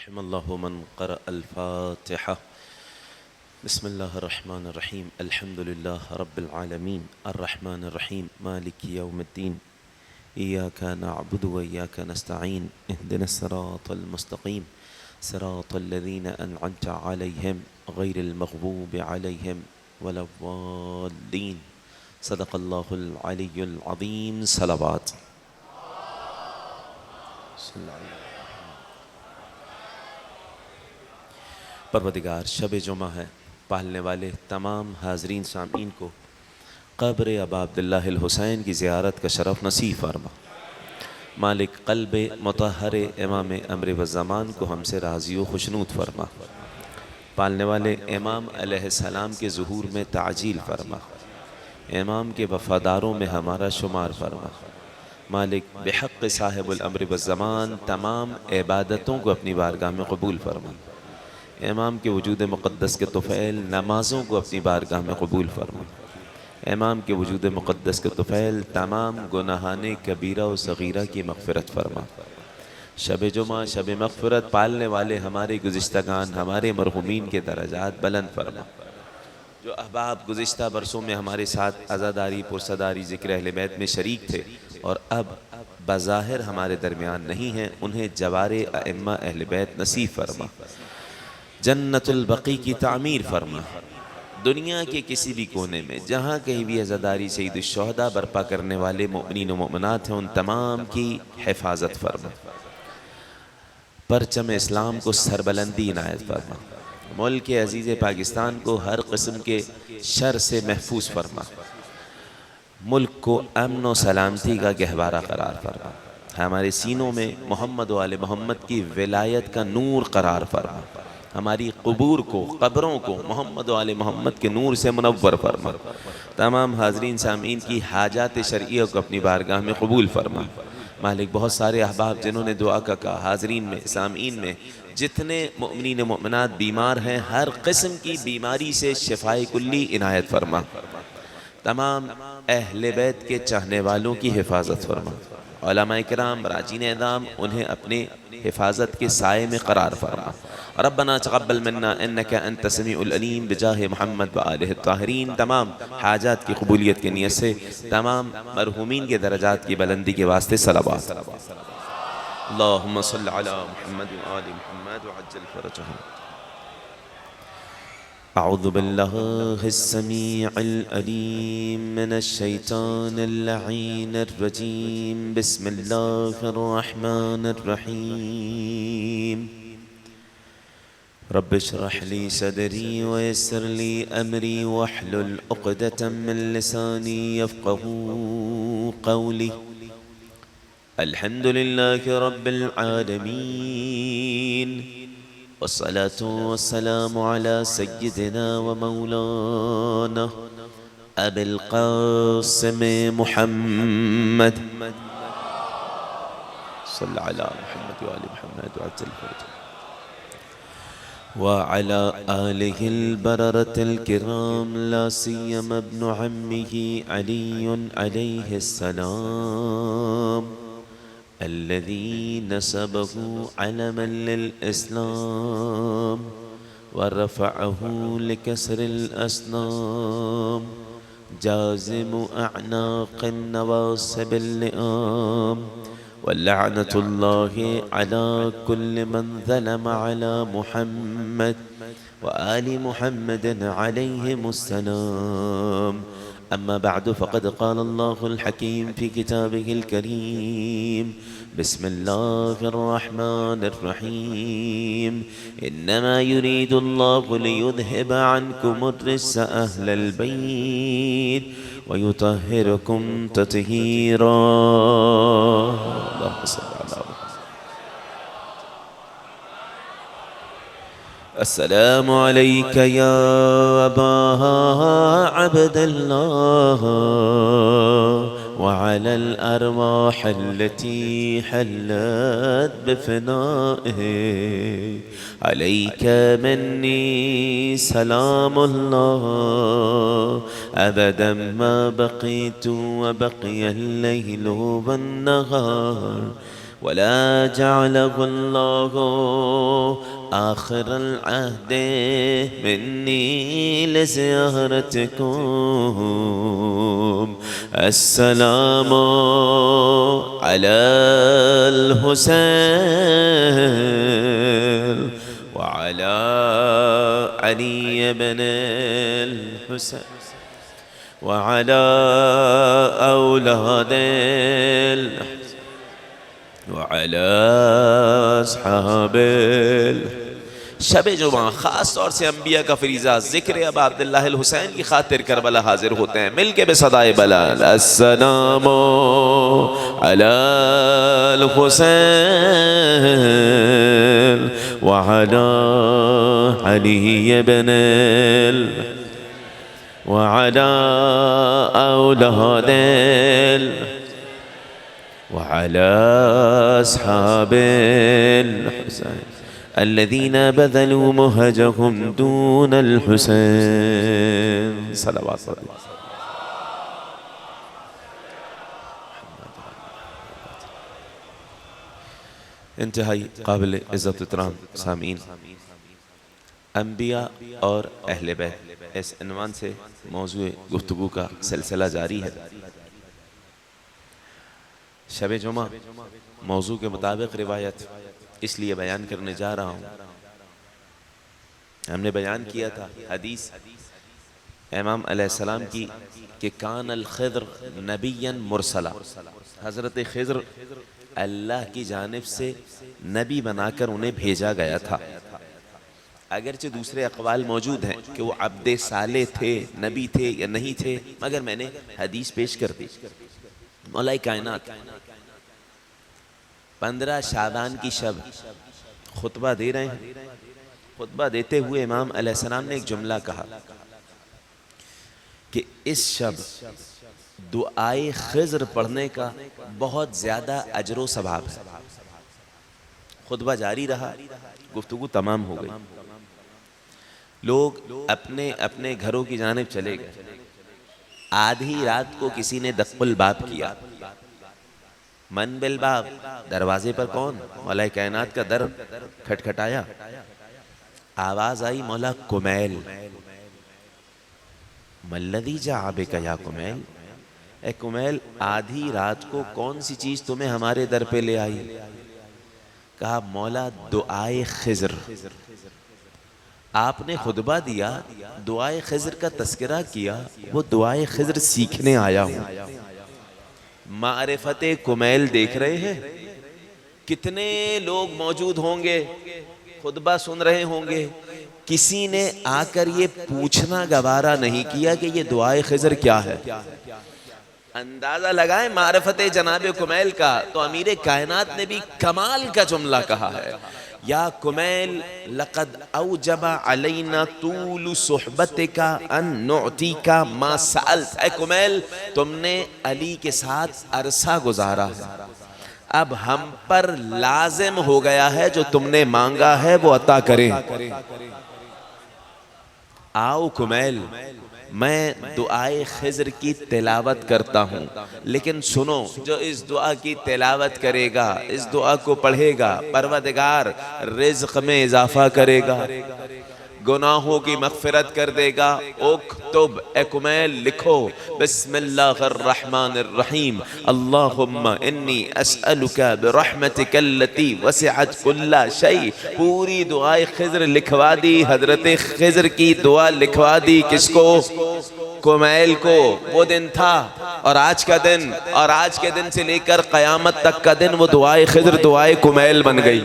रहिमल्लाहु मन क़रा अल-फ़ातिहा। बिस्मिल्लाहिर्रहमानिर्रहीम। अल्हम्दुलिल्लाह रब्बिल आलमीन अर्रहमानिर्रहीम मालिकि यौमिद्दीन इय्याका नअबुदु व इय्याका नस्तईन इहदिनस सिरातल मुस्तक़ीम सिरातल लज़ीना अनअमता अलैहिम गैरिल मग़ज़ूबि अलैहिम वलद्दाल्लीन। सदक़ल्लाहुल अलियुल अज़ीम। सलावत। परवदिगार शब जुमा है, पालने वाले तमाम हाज़रीन सामीन को क़ब्र अबा अब्दुल्लाहिल हुसैन की ज़ियारत का शरफ़ नसीब फरमा। मालिक क़ल्ब मुतहर इमाम अम्र व ज़मान को हमसे राज़ी व खुशनूद फरमा। पालने वाले इमाम अलैहिस्सलाम के ज़ुहूर में ताजील फरमा। इमाम के वफ़ादारों में हमारा शुमार फरमा। मालिक बिहक़्क़ साहिबुल अम्र व ज़मान तमाम इबादतों को अपनी बारगाह में कबूल फरमा। इमाम के वजूद मुक़द्दस के तुफ़ैल नमाज़ों को अपनी बारगाह में कबूल फरमा। इमाम के वजूद मुक़द्दस के तुफ़ैल तमाम गुनाहाने कबीरा व सग़ीरा की मग़फ़िरत फरमा। शब जुमा शब मग़फ़िरत पालने वाले हमारे गुज़िश्तगान हमारे मरहूमीन के दरजात बुलंद फरमा। जो अहबाब गुज़िश्ता बरसों में हमारे साथ अज़ादारी पुरसदारी ज़िक्र अहले बैत में शरीक थे और अब बज़ाहिर हमारे दरमियान नहीं हैं, उन्हें जवारे अइम्मा अहले बैत नसीब फरमा। जन्नतुल बक़ी की तामीर फरमा। दुनिया के किसी भी कोने में जहाँ कहीं भी अज़ादारी सईदुश शुहदा बर्पा करने वाले मोमिनीन व मोमिनात हैं, उन तमाम की हिफाजत फरमा। परचम इस्लाम को सरबलंदी इनायत फरमा। मुल्क अज़ीज़ पाकिस्तान को हर किस्म के शर से महफूज फरमा। मुल्क को अमन व सलामती का गहवारा करार फरमा। हमारे सीनों में मोहम्मद व आले मोहम्मद की विलायत का नूर करार फरमा। हमारी क़ुबूर को क़ब्रों को मोहम्मद व आले मोहम्मद के नूर से मुनव्वर फरमा। तमाम हाज़रीन सामीन की हाजात शरइया को अपनी बारगाह में कबूल फरमा। मालिक बहुत सारे अहबाब जिन्होंने दुआ का कहा, हाज़रीन में सामीन में जितने मोमिनीन मोमिनात बीमार हैं, हर किस्म की बीमारी से शिफाए कुल्ली इनायत फरमा। तमाम अहले बैत के चाहने वालों की हिफाजत फरमा। उलमा इकराम राजीन एदाम उन्हें अपने हिफाजत के साए में करार फरमा। रब्बना तक़ब्बल मिन्ना इन्नका अंत समीउल अलीम बिजाह मुहम्मद व आलिहि ताहिरीन। तमाम हाजात की कबूलियत की नियत से तमाम मरहूमीन के दरजात की बुलंदी के वास्ते सलावत। अल्लाहुम्मा सल्लि अला मुहम्मद व आलि मुहम्मद व अज्जिल फरजहुम। अऊज़ु बिल्लाहिस समीइल अलीम मिनश शैतानिर लईनिर रजीम। बिस्मिल्लाहिर रहमानिर रहीम। रब्बि इश्रह ली सदरी व यस्सिर ली अमरी वहलुल उक़दतम मिन लिसानी यफ़क़हू क़ौली। अल्हम्दुलिल्लाहि रब्बिल आलमीन वस्सलातु वस्सलामु अला सय्यिदिना व मौलाना अबिल क़ासिम मुहम्मद सल्लल्लाहु अला मुहम्मद व आलि मुहम्मद व अज्जिल फरजहुम व अला आलिहिल बररतिल किराम ला सियमा इब्नु अम्मिही अलीयुन अलैहिस्सलाम अल्लज़ी नसबहु अलमन लिल इस्लाम व रफ़अहु लिकस्रिल अस्नाम जाज़िमु अअनाक़िन नवासिबिल लिआम व लअनतुल्लाहि अला कुल्लि मन ज़लम अला मुहम्मद व आलि मुहम्मदिन अलैहिमुस्सलाम। अम्मा बअद फ़क़द क़ाल अल्लाहुल हकीम फ़ी किताबिहिल करीम। बिस्मिल्लाहिर रहमानिर रहीम। इन्नमा युरीदुल्लाहु लियुज़हिबा अन्कुमुर रिज्सा अहलल बैत व युतहिरकुम तत्हीरा। अल्लाहुम्मा सल्लि अला अस्सलामु अलैका या अबा अब्दुल्लाह व अलल अरवाह अल्लती हल्लत बिफ़नाइहि अलैका मिन्नी सलामुल्लाह अबदन मा बक़ीतु व बक़ियल लैलु वन्नहार वला जअलहुल्लाहु आखिरल अहदे मिन्नी लिज़ियारतिकुम अस्सलामु अलल हुसैन व अला अली इब्नुल हुसैन व अला औलादिल व अला अस्हाबिल। शब जुमा ख़ास तौर से अम्बिया का फरीज़ा ज़िक्र अब अब्दुल्लाह हुसैन की खातिर करबला हाजिर होते हैं। मिल के बेसदाए बलाल अस्सलामु अलल हुसैन व अला अली इब्नुल व अला औलादिल व अला अस्हाबिल हुसैन अल्लज़ीना बज़लू महजहुम दूनल हुसैन। सलावत इंतहाई काबिल इज़्ज़त इहतराम सामीन, अंबिया और अहले बैत इस इन्वान से मौज़ूए गुफ्तगू का सिलसिला जारी है। शब जुमा मौजू के मुताबिक रिवायत इसलिए बयान करने जा रहा हूँ, हमने बयान किया था हदीस इमाम अलैहिस्सलाम की कि कान अल खिद्र नबियन मुरसला, हज़रत खिद्र अल्लाह की जानिब से नबी बनाकर उन्हें भेजा गया था। अगरचे दूसरे अक़वाल मौजूद हैं कि वो अब्दे साले थे, नबी थे या नहीं थे, मगर मैंने हदीस पेश कर दी। मौला कायनात 15 शाबान की शब खुतबा दे रहे हैं। खुतबा देते हुए इमाम अलैहिस्सलाम ने एक जुमला कहा कि इस शब दुआए खिज़्र पढ़ने का बहुत ज़्यादा अजर व सवाब है। खुतबा जारी रहा, गुफ्तगू तमाम हो गई, लोग अपने अपने घरों की जानिब चले गए। आधी रात को किसी ने दक्कुल बाब किया। मन बिल बाब, दरवाजे पर कौन? मौला कायनात का दर खटखटाया। आवाज आई, मौला कुमैल। मल्लज़ी जआ बिका या कुमैल, ए कुमैल आधी रात को कौन सी चीज तुम्हें हमारे दर पे ले आई? कहा मौला दुआए खिज़्र। आपने खुतबा दिया, दुआए खिज़्र का तस्करा किया, वो दुआए खिज़्र सीखने आया हूं। मारिफते कुमैल देख रहे हैं, कितने लोग मौजूद होंगे, खुतबा सुन रहे होंगे, किसी ने आकर ये पूछना गवारा नहीं किया कि ये दुआए खिज़्र क्या है। अंदाजा लगाए मारिफते जनाबे कुमैल का, तो अमीर कायनात ने भी कमाल का जुमला कहा है, या कुमैल लक़द औजबा अलैना तूलु सुहबतिका अन नुअतीका मा सअल्त। ऐ कुमैल, तुमने अली के साथ अरसा गुजारा है, अब हम पर लाजिम हो गया है जो तुमने मांगा है वो अता करें। आओ कुमैल, मैं दुआए खिज़्र की तिलावत करता हूँ, लेकिन सुनो, जो इस दुआ की तिलावत करेगा, इस दुआ को पढ़ेगा, परवरदिगार रिज़्क़ में इजाफा करेगा, गुनाहों की मग़फ़िरत कर देगा। उक्तुब, ए कुमैल लिखो, बिस्मिल्लाहिर्रहमानिर्रहीम, अल्लाहुम्मा इन्नी अस्अलुका बिरहमतिकल्लती वसिअत कुल्ला शै। पूरी दुआए खिज़्र लिखवा दी, हज़रत खिज़्र की दुआ लिखवा दी। किसको? कुमैल को। वो दिन था और आज का दिन, और आज के दिन से लेकर क़यामत तक का दिन वो दुआए खिज़्र दुआए कुमैल बन गई।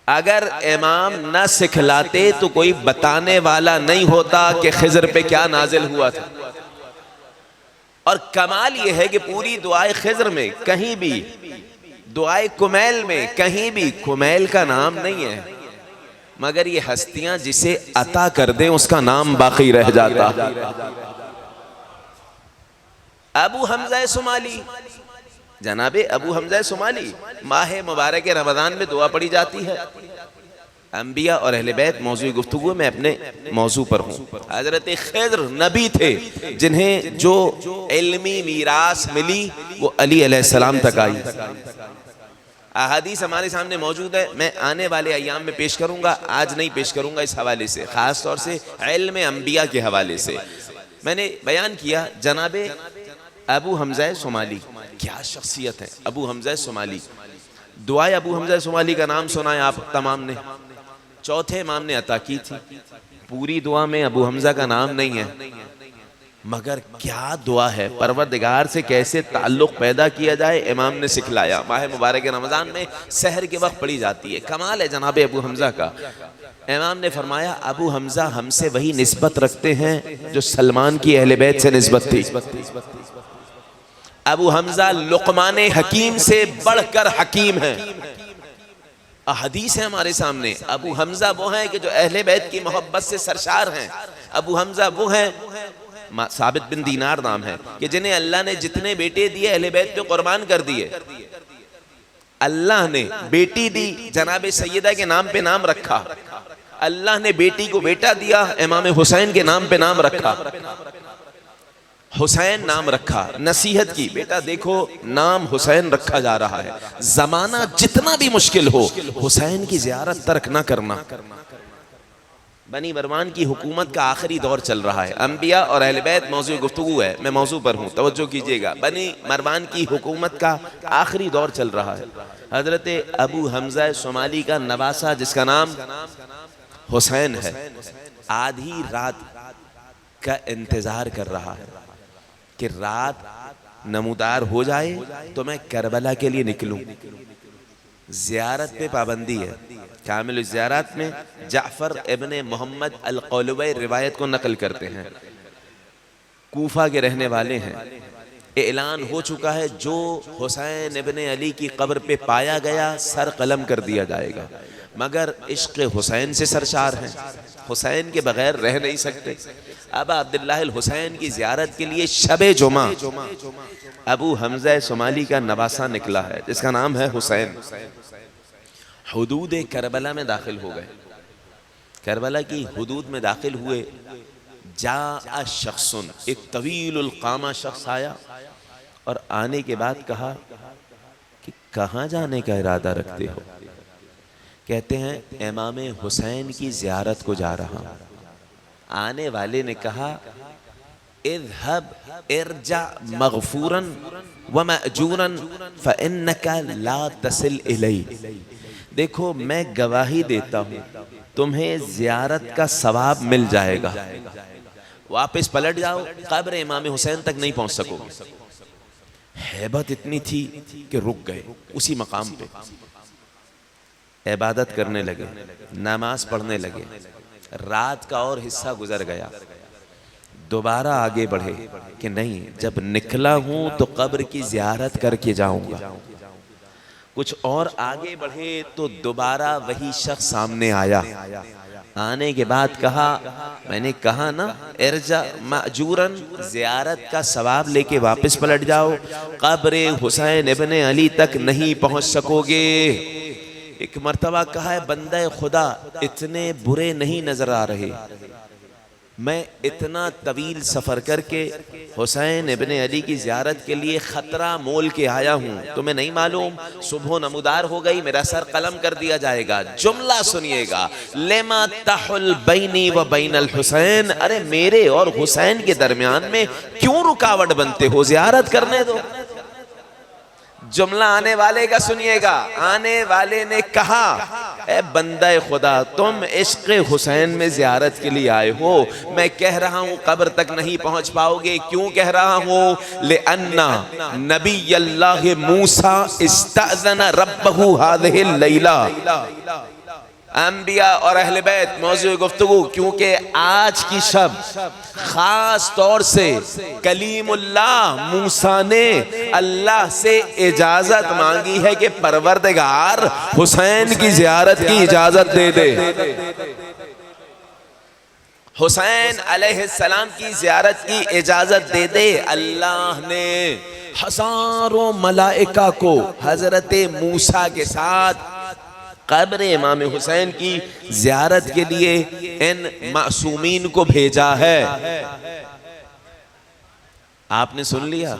अगर इमाम न सिखलाते तो कोई बताने वाला नहीं होता कि खिज़्र पे क्या नाजिल हुआ था। और कमाल ये है कि पूरी दुआए खिज़्र में कहीं भी, दुआए कुमैल में कहीं भी कुमैल का नाम नहीं है, मगर ये हस्तियां जिसे अता कर दें उसका नाम बाकी रह जाता। अबू हमज़ा सुमाली, जनाबे अबू हमज़ा सुमाली, माह मुबारक रमज़ान में दुआ पढ़ी जाती है। अंबिया और अहले बैत मौजू गुफ्तगू में अपने मौजू पर हूँ। हज़रत खिज़्र नबी थे जिन्हें जो इल्मी मीरास मिली वो अली अलैहिस्सलाम तक आई। अहादीस हमारे सामने मौजूद है, मैं आने वाले अय्याम में पेश करूँगा, आज नहीं पेश करूँगा। इस हवाले से ख़ास तौर से इल्म अंबिया के हवाले से मैंने बयान किया। जनाबे अबू हमज़ा सोमाली क्या शख्सियत है। अबू हमज़ा सोमाली, दुआए अबू हमज़ा सोमाली का नाम सुना है आप तमाम ने, चौथे इमाम ने अता की थी। पूरी दुआ में अबू हमज़ा का नाम नहीं है, मगर क्या दुआ है, परवरदिगार से कैसे ताल्लुक़ पैदा किया जाए इमाम ने सिखलाया। माह मुबारक रमज़ान में सहर के वक्त पढ़ी जाती है। कमाल है जनाब अबू हमज़ा का। इमाम ने फरमाया अबू हमज़ा हमसे वही निस्बत रखते हैं जो सलमान की अहले बैत से निस्बत थी। अबू हमज़ा लुक़मान हकीम से बढ़कर हकीम है। हदीस है हमारे सामने, अबू हमज़ा वो हैं कि जो अहले बैत की मोहब्बत से सरशार हैं। अबू हमज़ा वो हैं, साबित बिन दीनार नाम है, कि जिन्हें अल्लाह ने जितने बेटे दिए अहले बैत पे कुर्बान कर दिए। अल्लाह ने बेटी दी, जनाब सैयदा के नाम पे नाम रखा। अल्लाह ने बेटी को बेटा दिया, इमाम हुसैन के नाम पे नाम रखा, हुसैन नाम रखा। नसीहत की, बेटा देखो नाम हुसैन रखा जा रहा है, जमाना जितना भी मुश्किल हो हुसैन की ज़ियारत तर्क ना करना। बनी मरवान की हुकूमत का आखिरी दौर चल रहा है। अंबिया और अहले बैत मौजू गुफ्तगू है, मैं मौजू पर हूँ, तवज्जो कीजिएगा। बनी मरवान की हुकूमत का आखिरी दौर चल रहा है। हजरत अबू हमज़ा सोमाली का नवासा जिसका नाम हुसैन है, आधी रात का इंतज़ार कर रहा है कि रात नमूदार हो जाए तो मैं करबला के लिए निकलूं। ज़ियारत पे पाबंदी है। कामिल ज़ियारत में जाफ़र इब्ने मोहम्मद अल-क़ौलवी रिवायत को नकल करते हैं, कूफा के रहने वाले हैं। ऐलान हो चुका है जो हुसैन इब्ने अली की कब्र पे पाया गया सर कलम कर दिया जाएगा, मगर इश्क़ हुसैन से सरशार हैं, हुसैन के बगैर रह नहीं सकते। अब अब्दुल्लाह हुसैन की ज़ियारत के लिए शबे जुमा अबू हमज़ा सोमाली का नवासा निकला है जिसका नाम है हुसैन। हुदूद करबला में दाखिल हो गए। करबला की हुदूद में दाखिल हुए। जा शख्सुन, एक तवीलुल क़ामा शख्स आया और आने के बाद कहा कि कहाँ जाने का इरादा रखते हो। कहते हैं इमाम हुसैन की ज़ियारत को जा रहा हूँ। आने वाले ने कहा इज़हब इरजा मग़फ़ूरन व मअजूरन फ़इन्नका ला तसिल इलै। देखो मैं गवाही देता हूँ तुम्हें ज़ियारत का सवाब मिल जाएगा, वापस पलट जाओ, कब्र इमाम हुसैन तक नहीं पहुँच सकोगे। हैबत इतनी थी कि रुक गए उसी मकाम पे, इबादत करने लगे, नमाज पढ़ने लगे। रात का और हिस्सा गुजर गया, दोबारा आगे बढ़े कि नहीं जब निकला हूं तो कब्र की ज़ियारत करके जाऊंगा। कुछ और आगे बढ़े तो दोबारा वही शख्स सामने आया। आने के बाद कहा, मैंने कहा ना इरजा माजूरन, ज़ियारत का सवाब लेके वापस पलट जाओ, कब्र हुसैन इब्ने अली तक नहीं पहुंच सकोगे। एक मर्तबा कहा है बंदा खुदा इतने बुरे नहीं नजर आ रहे, मैं इतना तवील सफ़र करके हुसैन इब्ने अली की ज़ियारत के लिए ख़तरा मोल के आया हूँ, तुम्हें नहीं मालूम सुबह नमूदार हो गई, मेरा सर कलम कर दिया जाएगा। जुमला सुनिएगा, लेमा तहुल बैनी व बैनल हुसैन, अरे मेरे और हुसैन के दरमियान में क्यों रुकावट बनते हो, ज़ियारत करने दो। जुमला आने वाले का सुनिएगा। आने वाले ने कहा ए बंदा खुदा तुम इश्क़ हुसैन में ज़ियारत के लिए आए हो, मैं कह रहा हूँ कब्र तक नहीं पहुँच पाओगे। क्यों कह रहा हूँ? लिअन्ना नबी अल्लाह मूसा इस्तअज़ना रब्बहु हाज़िहिल लैला। अंबिया और अहले बैत मौजू गुफ्तगू, क्योंकि आज की शब खास तौर से कलीमुल्लाह मूसा ने अल्लाह से इजाजत मांगी है कि परवरदिगार हुसैन की ज़ियारत की इजाजत दे दे। हुसैन अलैहिस्सलाम की ज़ियारत की इजाजत दे दे। अल्लाह ने हजारों मलाइका को हजरत मूसा के साथ कब्र इमाम हुसैन की ज़ियारत के लिए इन मासूमीन को भेजा है। आपने सुन लिया,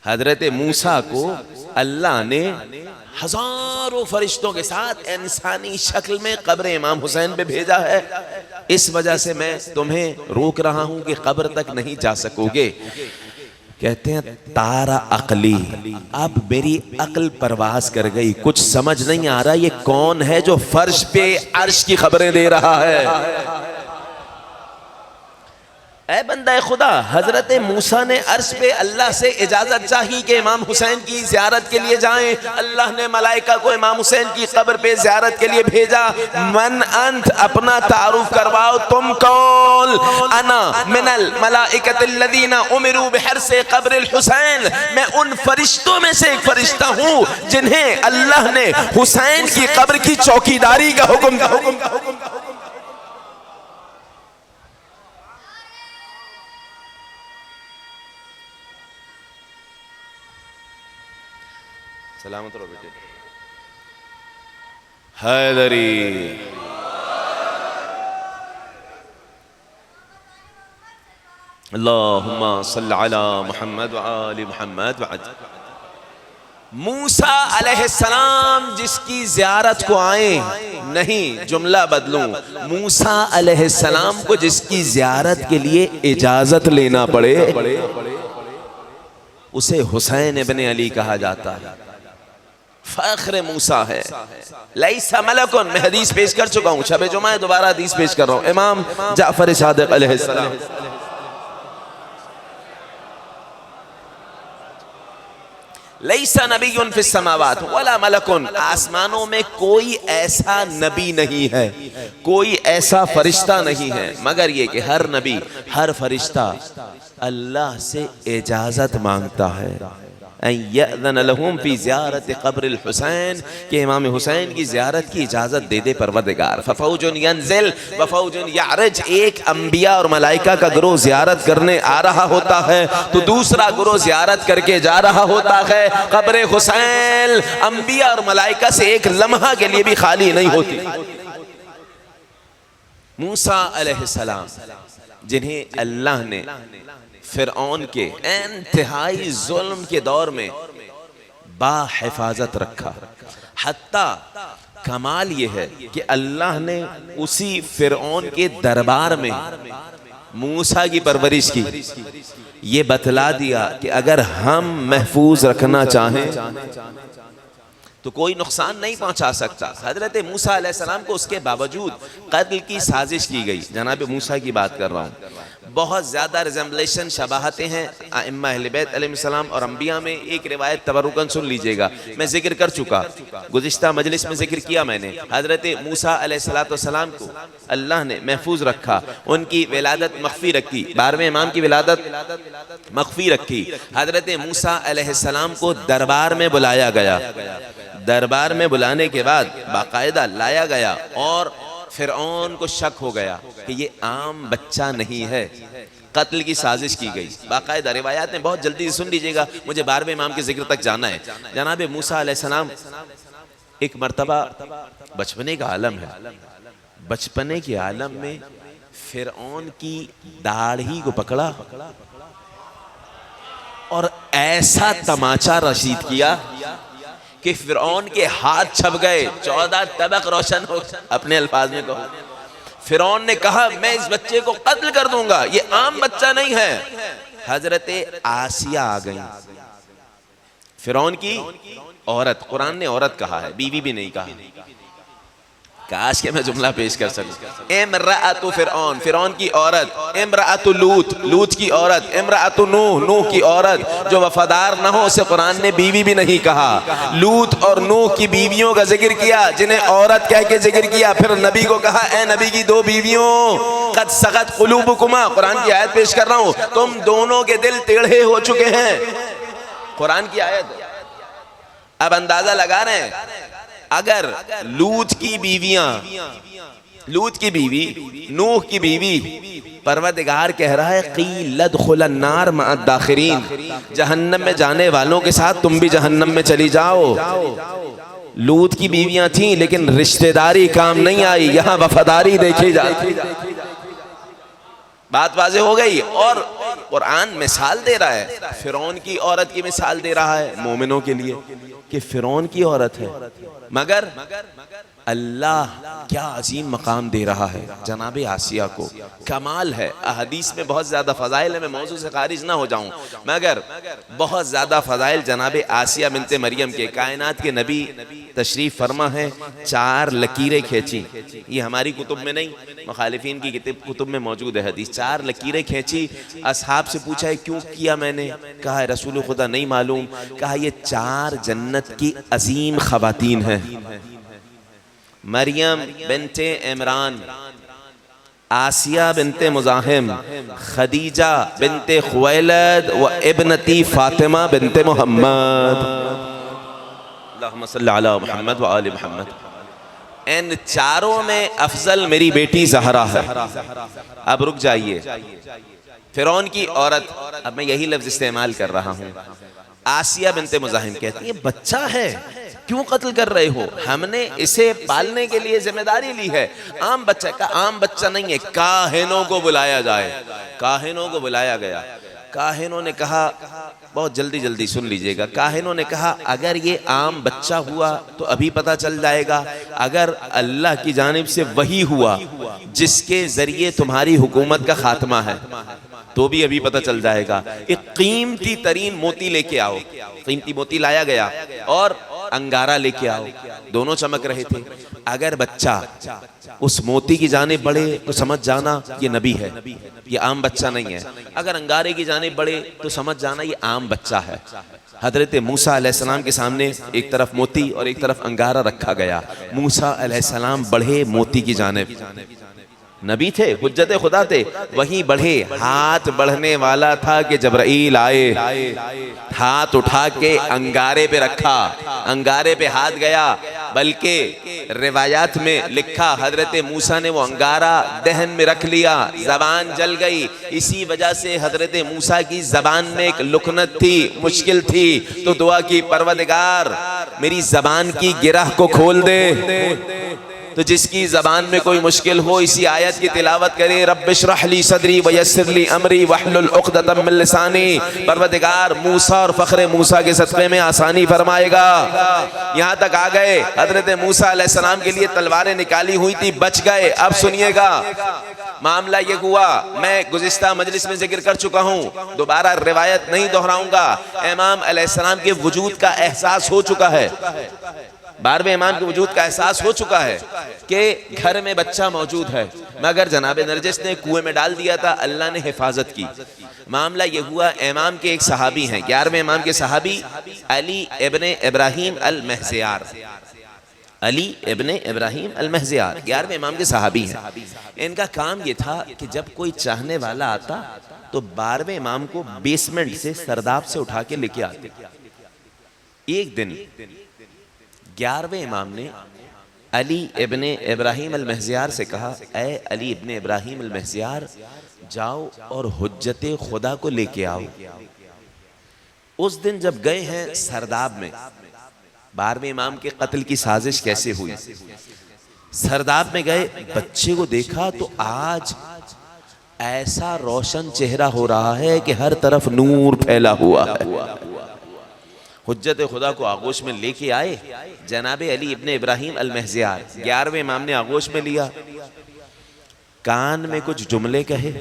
हजरत मूसा को अल्लाह ने हजारों फरिश्तों के साथ इंसानी शक्ल में कब्र इमाम हुसैन पे भेजा है। इस वजह से मैं तुम्हें रोक रहा हूं कि कब्र तक नहीं जा सकोगे। कहते हैं तारा अकली, अब मेरी अक्ल परवाज कर गई, कुछ समझ नहीं आ रहा ये कौन है जो फर्श पे अर्श की खबरें दे रहा है। ऐ बंदा खुदा, हजरत मूसा ने अर्श पे अल्लाह से इजाजत चाही कि इमाम हुसैन की ज़ियारत के लिए जाएं। अल्लाह ने मलाइका को इमाम हुसैन की कब्र पे ज़ियारत के लिए भेजा। मन अंत, अपना तारुफ करवाओ, तुम कौन? अना मिनल मलाइकतिल लदीना उमिरू बिहर्से कब्रिल हुसैन, मैं उन फरिश्तों में से एक फरिश्ता हूँ जिन्हें अल्लाह ने हुसैन की कब्र की चौकीदारी का हुक्म दिया। सलामत रहो बेटे। हैदरी अल्लाहुम्मा सल्ली अला मुहम्मद व आलि मुहम्मद व अज। मूसा अलैहिस्सलाम जिसकी ज़ियारत को आए, नहीं जुमला बदलूं, मूसा अलैहिस्सलाम को जिसकी ज़ियारत के लिए इजाजत लेना पड़े उसे हुसैन इब्ने अली कहा जाता है। फ़ख्र मूसा है। लैसा मलकुन, मैं हदीस पेश कर चुका हूँ, शब जुमा दोबारा हदीस पेश कर रहा हूँ। इमाम जाफर सादिक अलैहिस्सलाम, लैसा नबियुन फिस समावात वला मलकुन, आसमानों में कोई ऐसा नबी नहीं है, कोई ऐसा फरिश्ता नहीं है, मगर ये कि हर नबी, हर फरिश्ता अल्लाह से इजाजत मांगता है। यअज़न लहुम फी ज़ियारत क़ब्रिल हुसैन, कि इमाम हुसैन की ज़ियारत की इजाज़त दे दे परवरदिगार। फ़फ़ौजुन यंज़िल व फ़ौजुन यअरज, एक अंबिया और मलाइका का गिरोह ज़ियारत करने आ रहा होता है तो दूसरा गिरोह ज़ियारत करके जा रहा होता है। क़ब्र हुसैन अंबिया और मलाइका से एक लम्हा के लिए भी खाली नहीं होती। मूसा अलैहिस्सलाम जिन्हें अल्लाह ने फिरऔन के इंतहाई जुल्म के दौर में बाहिफाजत रखा, हत्ता कमाल ये है कि अल्लाह ने उसी फिरऔन के दरबार में मूसा की परवरिश की। ये बतला दिया कि अगर हम महफूज रखना चाहें तो कोई नुकसान नहीं पहुंचा सकता। हजरत मूसा अलैहिस्सलाम को उसके बावजूद कत्ल की साजिश की गई। जनाब मूसा की बात कर रहा हूँ। बहुत ज़्यादा रिज़म्बलेशन शबाहतें हैं अइम्मा अहले बैत अलैहिस्सलाम और अंबिया में। एक रिवायत तबरुकन सुन लीजिएगा, मैं जिक्र कर चुका, गुज़िश्ता मजलिस में जिक्र किया मैंने। हज़रत मूसा अलैहिस्सलाम को अल्लाह ने महफूज रखा, उनकी विलादत मख्फी रखी, 12वें इमाम की विलादत मख्फी रखी। हज़रत मूसा अलैहिस्सलाम को दरबार में बुलाया गया। दरबार में बुलाने के बाद बाकायदा लाया गया और फिरऔन को शक हो गया कि ये आम बच्चा नहीं है। कत्ल की साजिश की गई। बाकायदा रिवायात में, बहुत जल्दी सुन लीजिएगा, मुझे 12वें इमाम के जिक्र तक जाना है। जनाब मूसा अलैहिस्सलाम एक मर्तबा, बचपने का आलम है, बचपने के आलम में फिरऔन की दाढ़ी को पकड़ा और ऐसा तमाचा रशीद किया कि फिरौन के हाथ छप गए, 14 तबक रोशन हो। अपने अल्फाज में कहो, फिरौन ने कहा मैं इस बच्चे को कत्ल कर दूंगा, ये आम बच्चा नहीं है। हजरत आसिया आ गई, फिरौन की औरत, कुरान ने औरत कहा है, बीवी भी नहीं कहा। काश के मैं जुमला पेश कर सकूं। इमराअतु फिरऔन, फिरौन की औरत। इमराअतु लूत, लूत की औरत। इमराअतु नूह, नूह की औरत। जो वफादार न हो उसे कुरान ने बीवी भी नहीं कहा। लूत और नूह की बीवियों का जिक्र किया, जिन्हें औरत कह के जिक्र किया। फिर नबी को कहा, ए नबी की 2 बीवियों, कद सगत कुलूबुकुमा, कुरान की आयत पेश कर रहा हूं, तुम दोनों के दिल टेढ़े हो चुके हैं। कुरान की आयत। अब अंदाजा लगा रहे हैं, अगर लूत की बीवियां, लूत की बीवी, नूह की बीवी, परवरदिगार कह रहा है क़ील उदख़ुलन नार मअ दाख़िरीन, जहन्नम में जाने वालों के साथ तुम भी जहन्नम में चली जाओ। लूत की बीवियां थीं लेकिन रिश्तेदारी काम नहीं आई, यहां वफादारी देखी जाती। बात वाज़े हो गई। और कुरान मिसाल दे रहा है, फिरौन की औरत की मिसाल दे रहा है मोमिनों के लिए कि फिरौन की औरत है, मगर अल्लाह क्या अजीम मकाम दे रहा है जनाब आसिया को। कमाल है। अहदीस में बहुत ज़्यादा फ़ज़ाइल है, मैं मौजू से खारिज ना हो जाऊं, मगर बहुत ज़्यादा फ़ज़ाइल जनाब आसिया बिनते मरियम के। कायनात के नबी तशरीफ़ फरमा है, 4 लकीरें खींची। ये हमारी कुतुब में नहीं, मुखालिफिन की कुतुब में मौजूद है हदीस। 4 लकीरें खींची। असहाब से पूछा है क्यों किया मैंने? कहा है रसूल खुदा नहीं मालूम। कहा ये 4 जन्नत की अजीम ख़वातीन हैं, मरियम बिनते इमरान, आसिया बिनते मुज़ाहिम, खदीजा बिनते खुवैलद व इब्नती फातिमा बिनते मोहम्मद। अल्लाहुम्मा सल्ली अला मुहम्मद व आलि मुहम्मद। इन चारों में अफजल मेरी बेटी ज़हरा है। अब रुक जाइए, फिरौन की औरत, अब मैं यही लफ्ज इस्तेमाल कर रहा हूँ। आसिया बिनते मुज़ाहिम कहती है बच्चा है, क्यों कत्ल कर रहे हो? हमने इसे पालने के लिए जिम्मेदारी ली है। आम बच्चा का, आम बच्चा नहीं है, काहिनों को बुलाया जाए। काहिनों को बुलाया गया। काहिनों ने कहा, बहुत जल्दी जल्दी सुन लीजिएगा, काहिनों ने कहा अगर ये आम बच्चा हुआ तो अभी पता चल जाएगा, अगर अल्लाह की जानिब से वही हुआ जिसके जरिए तुम्हारी हुकूमत का खात्मा है तो भी अभी पता चल जाएगा। एक कीमती तरीन मोती लेके आओ। कीमती मोती लाया गया और अंगारा लेके आओ, दोनों चमक रहे थे। अगर बच्चा उस मोती की जानिब बढ़े तो समझ जाना ये नबी है, ये आम बच्चा नहीं है। अगर अंगारे की जानिब बढ़े तो समझ जाना ये आम बच्चा है। हजरत मूसा अलैहिस्सलाम के सामने एक तरफ मोती और एक तरफ अंगारा रखा गया। मूसा अलैहिस्सलाम बढ़े मोती की जानिब, नबी थे, हुज्जत खुदा थे, वहीं बढ़े। हाथ बढ़ने वाला था कि जबराइल आए, हाथ उठा के अंगारे पे रखा, अंगारे पे हाथ गया। बल्कि रिवायात में लिखा हजरत मूसा ने वो अंगारा दहन में रख लिया, जबान जल गई। इसी वजह से हजरत मूसा की जबान में एक लुकनत थी, मुश्किल थी, तो दुआ की परवरदिगार मेरी जबान की गिरह को खोल दे। तो जिसकी जबान में कोई मुश्किल हो इसी आयत की तिलावत करे, रब्बिश्रह ली सदरी वयस्सिर ली अमरी वहलुल उक़दतम मिन लिसानी। परवरदिगार मूसा और फ़ख्रे मूसा के सदक़े में आसानी फरमाएगा। यहाँ तक आ गए, हज़रत मूसा अलैहिस्सलाम के लिए तलवारें निकाली हुई थी, बच गए। अब सुनिएगा मामला ये हुआ, मैं गुज़िश्ता मजलिस में जिक्र कर चुका हूँ, दोबारा रिवायत नहीं दोहराऊंगा। इमाम अलैहिस्सलाम के वजूद का एहसास हो चुका है, 12वें इमाम के वजूद का एहसास हो चुका है कि घर में बच्चा मौजूद है, मगर जनाब नरजिस ने कुएं में डाल दिया था, अल्लाह ने हिफाजत की। मामला ये हुआ, इमाम के एक सहाबी हैं, 11वें इमाम के सहाबी अली इब्ने इब्राहिम अल महज़ियार, अली इब्ने इब्राहिम अल महज़ियार 11वें इमाम के सहाबी हैं। इनका काम ये था कि जब कोई चाहने वाला आता तो 12वें इमाम को बेसमेंट से, सरदाब से उठा के लेके आते। एक दिन 11वें इमाम ने अली इब्ने इब्राहिम अल महज़ियार से कहा, ऐ अली इब्ने इब्राहिम अल महज़ियार, जाओ और हुज्जत खुदा को लेके आओ। उस दिन जब गए हैं सरदाब में, 12वें इमाम के कत्ल की साजिश कैसे हुई, सरदाब में गए, बच्चे को देखा तो आज ऐसा रोशन चेहरा हो रहा है कि हर तरफ नूर फैला हुआ है। हुज्जत खुदा को आगोश में लेके आए, जनाबे अली इब्ने इब्राहिम अल महज़ियार 11वें इमाम ने आगोश में लिया, कान में कुछ जुमले कहे।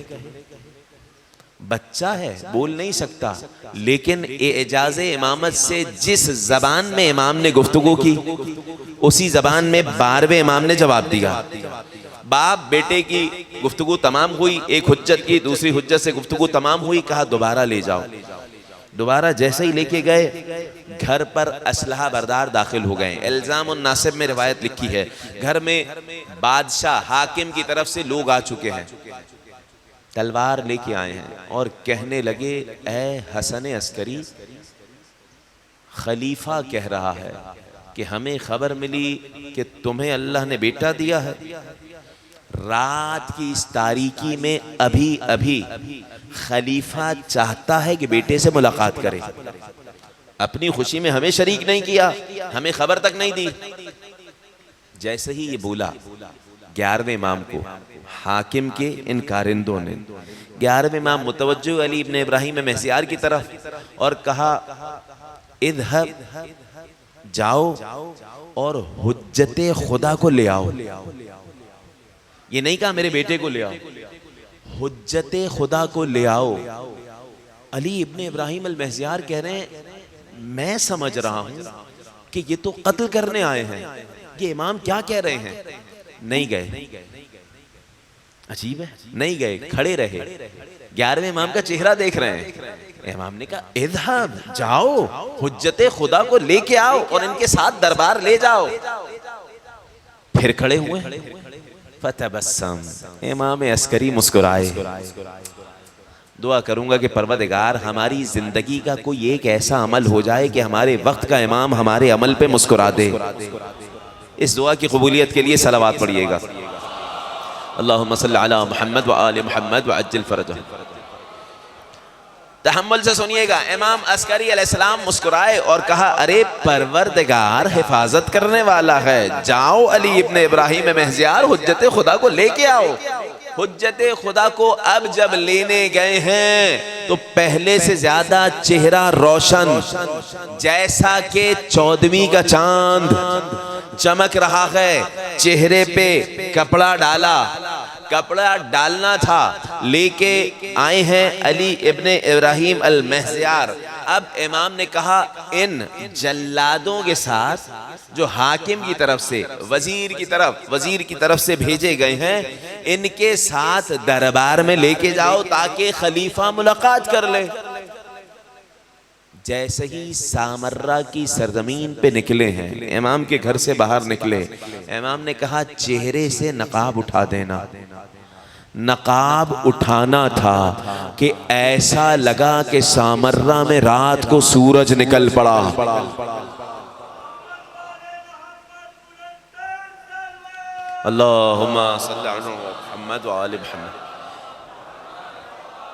बच्चा है, बोल नहीं सकता, लेकिन एजाज़े इमामत से जिस जबान में इमाम ने गुफ्तगू की उसी जबान में 12वें इमाम ने जवाब दिया। बाप बेटे की गुफ्तगू तमाम हुई, एक हुज्जत की दूसरी हुज्जत से गुफ्तगू तमाम हुई, कहा दोबारा ले जाओ। दोबारा जैसे ही लेके गए, घर पर असलहा बरदार दाखिल हो गए। इल्ज़ाम उन नासिब में रिवायत लिखी है, घर में बादशाह हाकिम की तरफ से लोग आ चुके हैं, तलवार लेके आए हैं और कहने लगे, ए हसन अस्करी, खलीफा कह रहा है कि हमें खबर मिली कि तुम्हें अल्लाह ने बेटा दिया है। रात की इस तारीकी में अभी अभी खलीफा चाहता है कि बेटे से मुलाकात करे। अपनी खुशी में हमें शरीक नहीं किया, हमें खबर तक नहीं दी। जैसे ही ये बोला 11वें इमाम को हाकिम के इन कारिंदों ने, 11वें इमाम मुतवज्जो अली इब्न इब्राहिम महसियार की तरफ और कहा इधहब, जाओ और हुज्जते खुदा को ले आओ। ये नहीं कहा मेरे बेटे को ले आओ, हुज्जते खुदा को ले आओ। अली इब्न इब्राहिम अल महसियार कह रहे हैं मैं समझ रहा हूं कि ये तो कत्ल करने आए हैं, ये इमाम क्या कह रहे हैं। नहीं गए, अजीब है, नहीं गए, खड़े रहे। 11वें इमाम का चेहरा देख रहे हैं। इमाम ने कहा इधहब, जाओ, हुज्जते खुदा को लेके आओ और इनके साथ दरबार ले जाओ। फिर खड़े हुए, फतबस्सम, इमाम अस्करी मुस्कुराए। दुआ करूंगा कि परवरदिगार हमारी जिंदगी का कोई एक ऐसा अमल हो जाए कि हमारे वक्त का इमाम हमारे अमल पे मुस्कुरा दे। इस दुआ की कबूलियत के लिए सलावत पढ़िएगा। अल्लाहुम्मा सल्ली अला मुहम्मद व आले मुहम्मद व अज्जिल फरजह। तहम्मुल से सुनिएगा। इमाम अस्करी अलैहिस्सलाम मुस्कुराए और कहा अरे परवरदिगार हिफाजत करने वाला है, जाओ अली इब्न इब्राहिम महसियार हुज्जते खुदा को लेके आओ। हुज्जते खुदा को अब जब लेने गए हैं तो पहले से ज्यादा चेहरा रोशन, जैसा कि 14वीं का चांद चमक रहा है। चेहरे पे कपड़ा डाला, कपड़ा डालना था, लेके आए हैं अली इब्ने इब्राहिम अल महसियार। अब इमाम ने कहा इन जल्लादों के साथ जो हाकिम की तरफ से वजीर की तरफ से भेजे गए हैं, इनके साथ दरबार में लेके जाओ ताकि खलीफा मुलाकात कर ले। जैसे ही सामर्रा की सरजमीन पे निकले हैं, इमाम के घर से बाहर निकले, इमाम ने कहा चेहरे से नकाब उठा देना। नकाब उठाना था कि ऐसा लगा कि सामर्रा में रात को सूरज निकल पड़ा। अल्लाहुम्मा सल्ली अला मुहम्मद व आले मुहम्मद।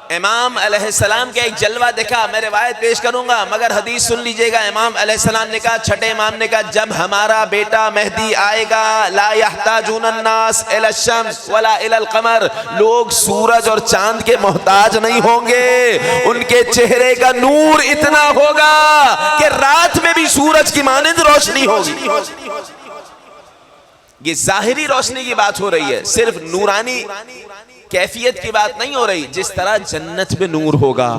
इमाम अलैहिस्सलाम का एक जलवा देखा, मैं रिवायत पेश करूंगा मगर हदीस सुन लीजिएगा। इमाम अलैहिस्सलाम ने कहा, छठे इमाम ने कहा, जब हमारा बेटा मेहदी आएगा ला यहताजून अन्नास इला शम्स वला इला कमर, लोग सूरज और चांद के मोहताज नहीं होंगे। उनके चेहरे का नूर इतना होगा कि रात में भी सूरज की मानिंद रोशनी होगी। ये जाहिरी रोशनी की बात हो रही है, सिर्फ नूरानी कैफियत की बात नहीं हो रही। जिस तरह जन्नत में नूर होगा,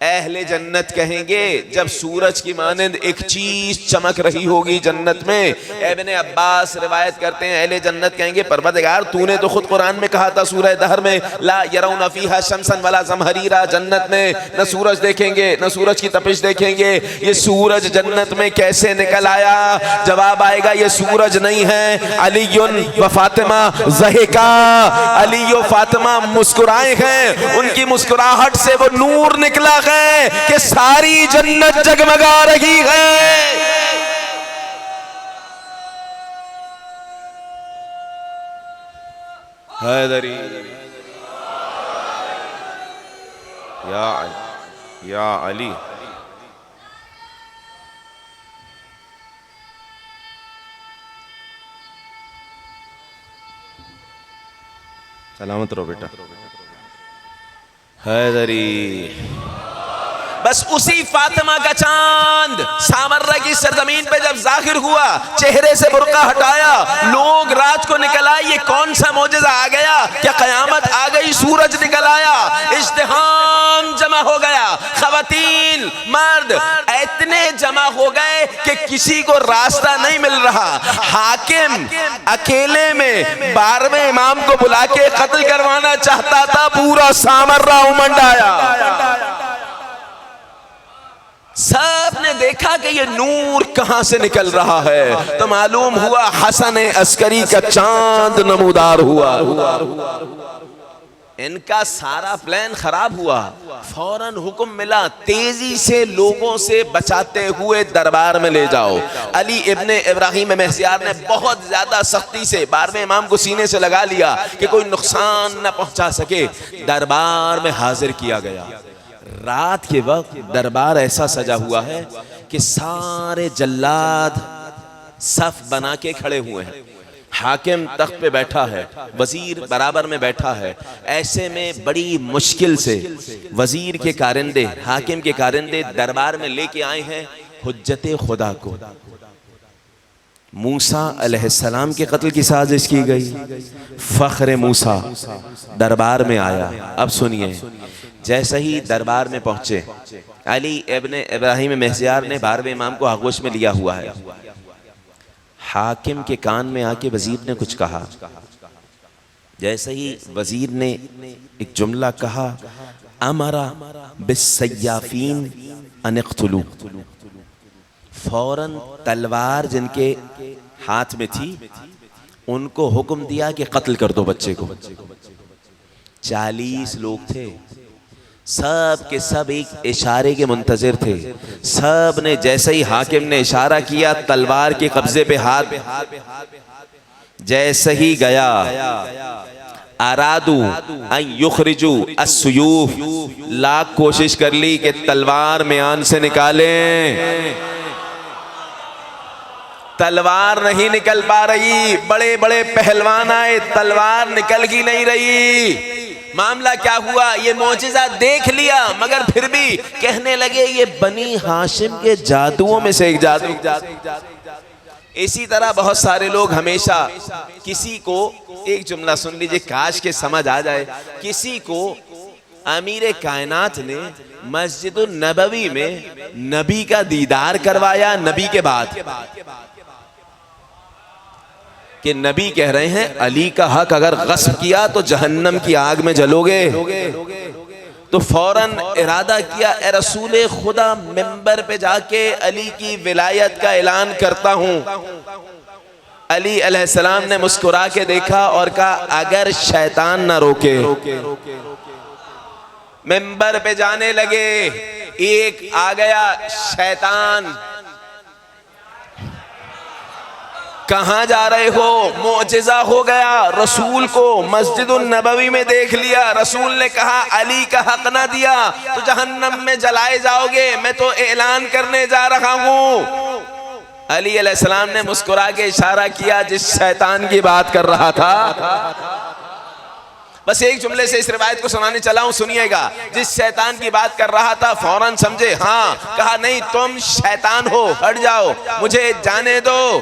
अहले जन्नत कहेंगे जब सूरज की मानिंद एक चीज चमक रही होगी जन्नत में। इब्ने अब्बास रिवायत करते हैं अहले जन्नत कहेंगे परवरदिगार तूने तो खुद कुरान में कहा था सूरह दहर में, ला यरौना फीहा शमसन वला ज़महरीरा, जन्नत में न सूरज देखेंगे न सूरज की तपिश देखेंगे। ये सूरज जन्नत में कैसे निकल आया? जवाब आएगा ये सूरज नहीं है, अलीयुन व फातिमा ज़हिका, अली व फातिमा मुस्कुराए हैं, उनकी मुस्कुराहट से वो नूर निकला है कि सारी जन्नत जगमगा रही है। हैदरी या अली, सलामत रहो बेटा। हैदरी, बस उसी फातिमा का चांद सामर्रा की सरजमीन पे जब जाहिर हुआ, चेहरे से बुर्का हटाया, लोग रात को निकल आए। ये कौन सा मौजज़ा आ गया? क्या कयामत आ गई? सूरज निकल आया, इज़्तिहाम जमा हो गया, खवातीन मर्द इतने जमा हो गए कि किसी को रास्ता नहीं मिल रहा। हाकिम अकेले में 12वें इमाम को बुला के कत्ल करवाना चाहता था, पूरा सामर्रा उमंड आया। सब ने देखा कि ये नूर कहां से निकल रहा है, तो मालूम हुआ हसन अस्करी का चांद नमूदार हुआ। इनका सारा प्लान खराब हुआ। फौरन हुक्म मिला तेजी से लोगों से बचाते हुए दरबार में ले जाओ। अली इब्ने इब्राहिम महसियार ने बहुत ज्यादा सख्ती से 12वें इमाम को सीने से लगा लिया कि कोई नुकसान न पहुंचा सके। दरबार में हाजिर किया गया। रात के वक्त दरबार ऐसा सजा हुआ है कि सारे जल्लाद सफ बना के खड़े हुए हैं, हाकिम तख्त पे बैठा है, वजीर बराबर में बैठा है। ऐसे में बड़ी मुश्किल से वजीर के कारिंदे, हाकिम के कारिंदे दरबार में लेके आए हैं हुज्जते खुदा को। मूसा अलैहिस्सलाम के कत्ल की साजिश की गई। फख्र मूसा दरबार में आया। अब सुनिए, जैसे ही दरबार में पहुंचे, अली इब्ने इब्राहिम महजियार ने 12वें इमाम को आगोश में लिया हुआ है। हाकिम के कान में आके वजीर ने कुछ कहा। जैसे ही वजीर ने एक जुमला कहा, अमरा बिस्सय्याफीन अन इक़्तुलू, फौरन तलवार जिनके हाथ में थी उनको हुक्म दिया कि कत्ल कर दो बच्चे को। 40 लोग थे, सब के सब एक इशारे के मुंतजिर थे। सब ने जैसे ही हाकिम ने इशारा किया, तलवार के कब्जे पे हाथ जैसे ही गया, आरादू अन युखरिजू अस्सुयूफ, लाख कोशिश कर ली कि तलवार म्यान से निकालें, तलवार नहीं निकल पा रही। बड़े बड़े पहलवान आए, तलवार निकल ही नहीं रही। मामला क्या हुआ, ये मौजिज़ा देख लिया, मगर फिर भी कहने लगे ये बनी हाशिम के जादुओं में से एक जादू। इसी तरह बहुत सारे लोग हमेशा किसी को, एक जुमला सुन लीजिए काश के समझ आ जाए, किसी को अमीर कायनात ने मस्जिदुन नबवी में नबी का दीदार करवाया नबी के बाद, कि नबी कह रहे हैं अली का हक अगर गस्ब किया तो जहन्नम की आग में जलोगे। तो फौरन इरादा किया, ए रसूले खुदा, मिंबर पे जाके अली की विलायत का ऐलान करता हूं। अली अलैहिस्सलाम ने मुस्कुरा के देखा और कहा अगर शैतान ना रोके। मिंबर पे जाने लगे, एक आ गया शैतान, कहां जा रहे हो? मौजिज़ा हो गया, रसूल को मस्जिदुन नबवी में देख लिया। रसूल ने कहा अली का हक ना दिया तो जहन्नम में जलाए जाओगे, मैं तो ऐलान करने जा रहा हूं। अली अलैहिस्सलाम ने मुस्कुरा के इशारा किया जिस शैतान की बात कर रहा था। बस एक जुमले से इस रिवायत को सुनाने चला हूं, सुनिएगा। जिस शैतान की बात कर रहा था फौरन समझे, हाँ, कहा नहीं तुम शैतान हो, हट जाओ, मुझे जाने दो।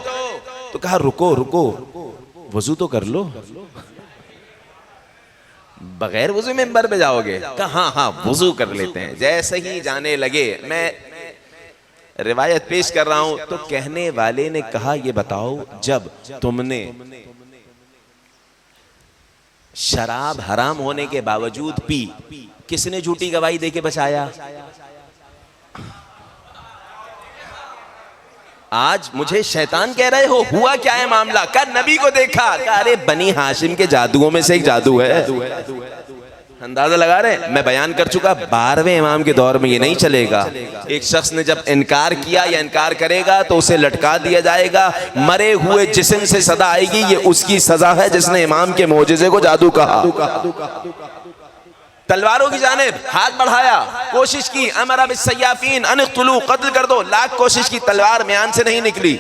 तो कहा रुको रुको, वजू तो कर लो, बगैर वजू मिंबर पे जाओगे? कहा हाँ हाँ वजू कर लेते हैं। जैसे ही जाने लगे, मैं रिवायत पेश कर रहा हूं, तो कहने वाले ने कहा ये बताओ, जब तुमने शराब हराम होने के बावजूद पी, किसने झूठी गवाही देके बचाया? आज मुझे शैतान कह रहे हो, हुआ क्या है मामला? का नबी को देखा, कहा अरे बनी हाशिम के जादुओं में से एक जादू है। अंदाजा लगा रहे, मैं बयान कर चुका, 12वें इमाम के दौर में ये नहीं चलेगा। एक शख्स ने जब इनकार किया या इनकार करेगा तो उसे लटका दिया जाएगा, मरे हुए जिस्म से सदा आएगी, ये उसकी सजा है जिसने इमाम के मौजिज़े को जादू कहा। तलवारों की जानिब हाथ बढ़ाया, कोशिश की, अमरा बिस्सय्याफीन अन इक़्तुलू, कत्ल कर दो, लाख कोशिश की, तलवार म्यान से नहीं निकली।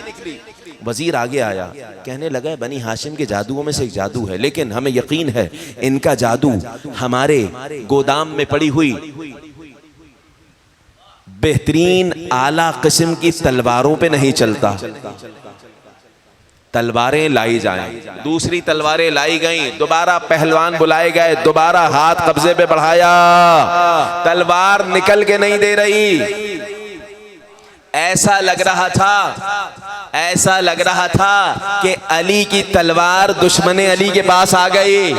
वजीर आगे आया, कहने लगा बनी हाशिम के जादुओं में से एक जादू है, लेकिन हमें यकीन है इनका जादू हमारे गोदाम में पड़ी हुई बेहतरीन आला किस्म की तलवारों पे नहीं चलता। तलवारें लाई जाएं। दूसरी तलवारें लाई गईं, दोबारा पहलवान बुलाए गए, दोबारा हाथ कब्जे पे बढ़ाया, तलवार निकल के नहीं दे रही। ऐसा लग रहा था, ऐसा लग रहा था कि अली की तलवार दुश्मने अली के पास आ गई।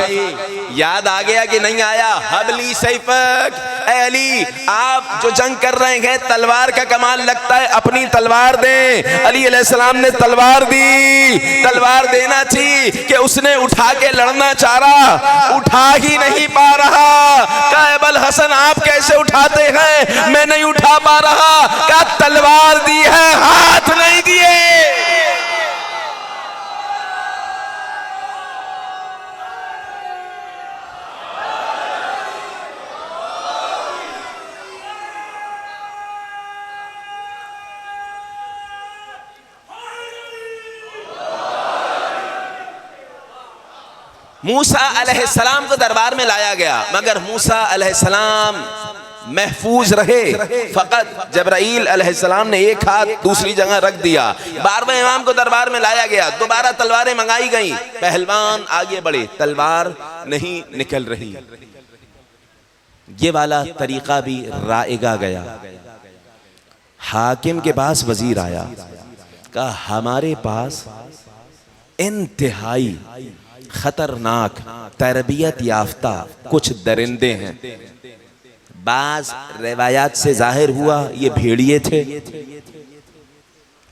याद आ गया कि नहीं आया? हबली सैफक, ए अली आप जो जंग कर रहे हैं तलवार का कमाल लगता है, अपनी तलवार दें। अली अलैहिस्सलाम ने तलवार दी, तलवार देना थी कि उसने उठा के लड़ना चाह रहा, उठा ही नहीं पा रहा। कहा अबुल हसन आप कैसे उठाते हैं? मैं नहीं उठा पा रहा। कहा तलवार दी है, हाथ नहीं दिए। मूसा अलैहिस्सलाम को दरबार में लाया गया, मगर मूसा अलैहिस्सलाम महफूज रहे। फकत जबराइल अलैहिस्सलाम ने एक हाथ दूसरी जगह रख दिया। 12वें इमाम को दरबार में लाया गया, दोबारा तलवारें मंगाई गई, पहलवान आगे बढ़े, तलवार नहीं निकल रही। ये वाला तरीका भी राएगा गया। हाकिम के पास वजीर आया, कहा हमारे पास इंतहाई खतरनाक तरबियत याफ्ता कुछ दरिंदे हैं। बाज रिवायात से जाहिर हुआ ये भेड़िए थे,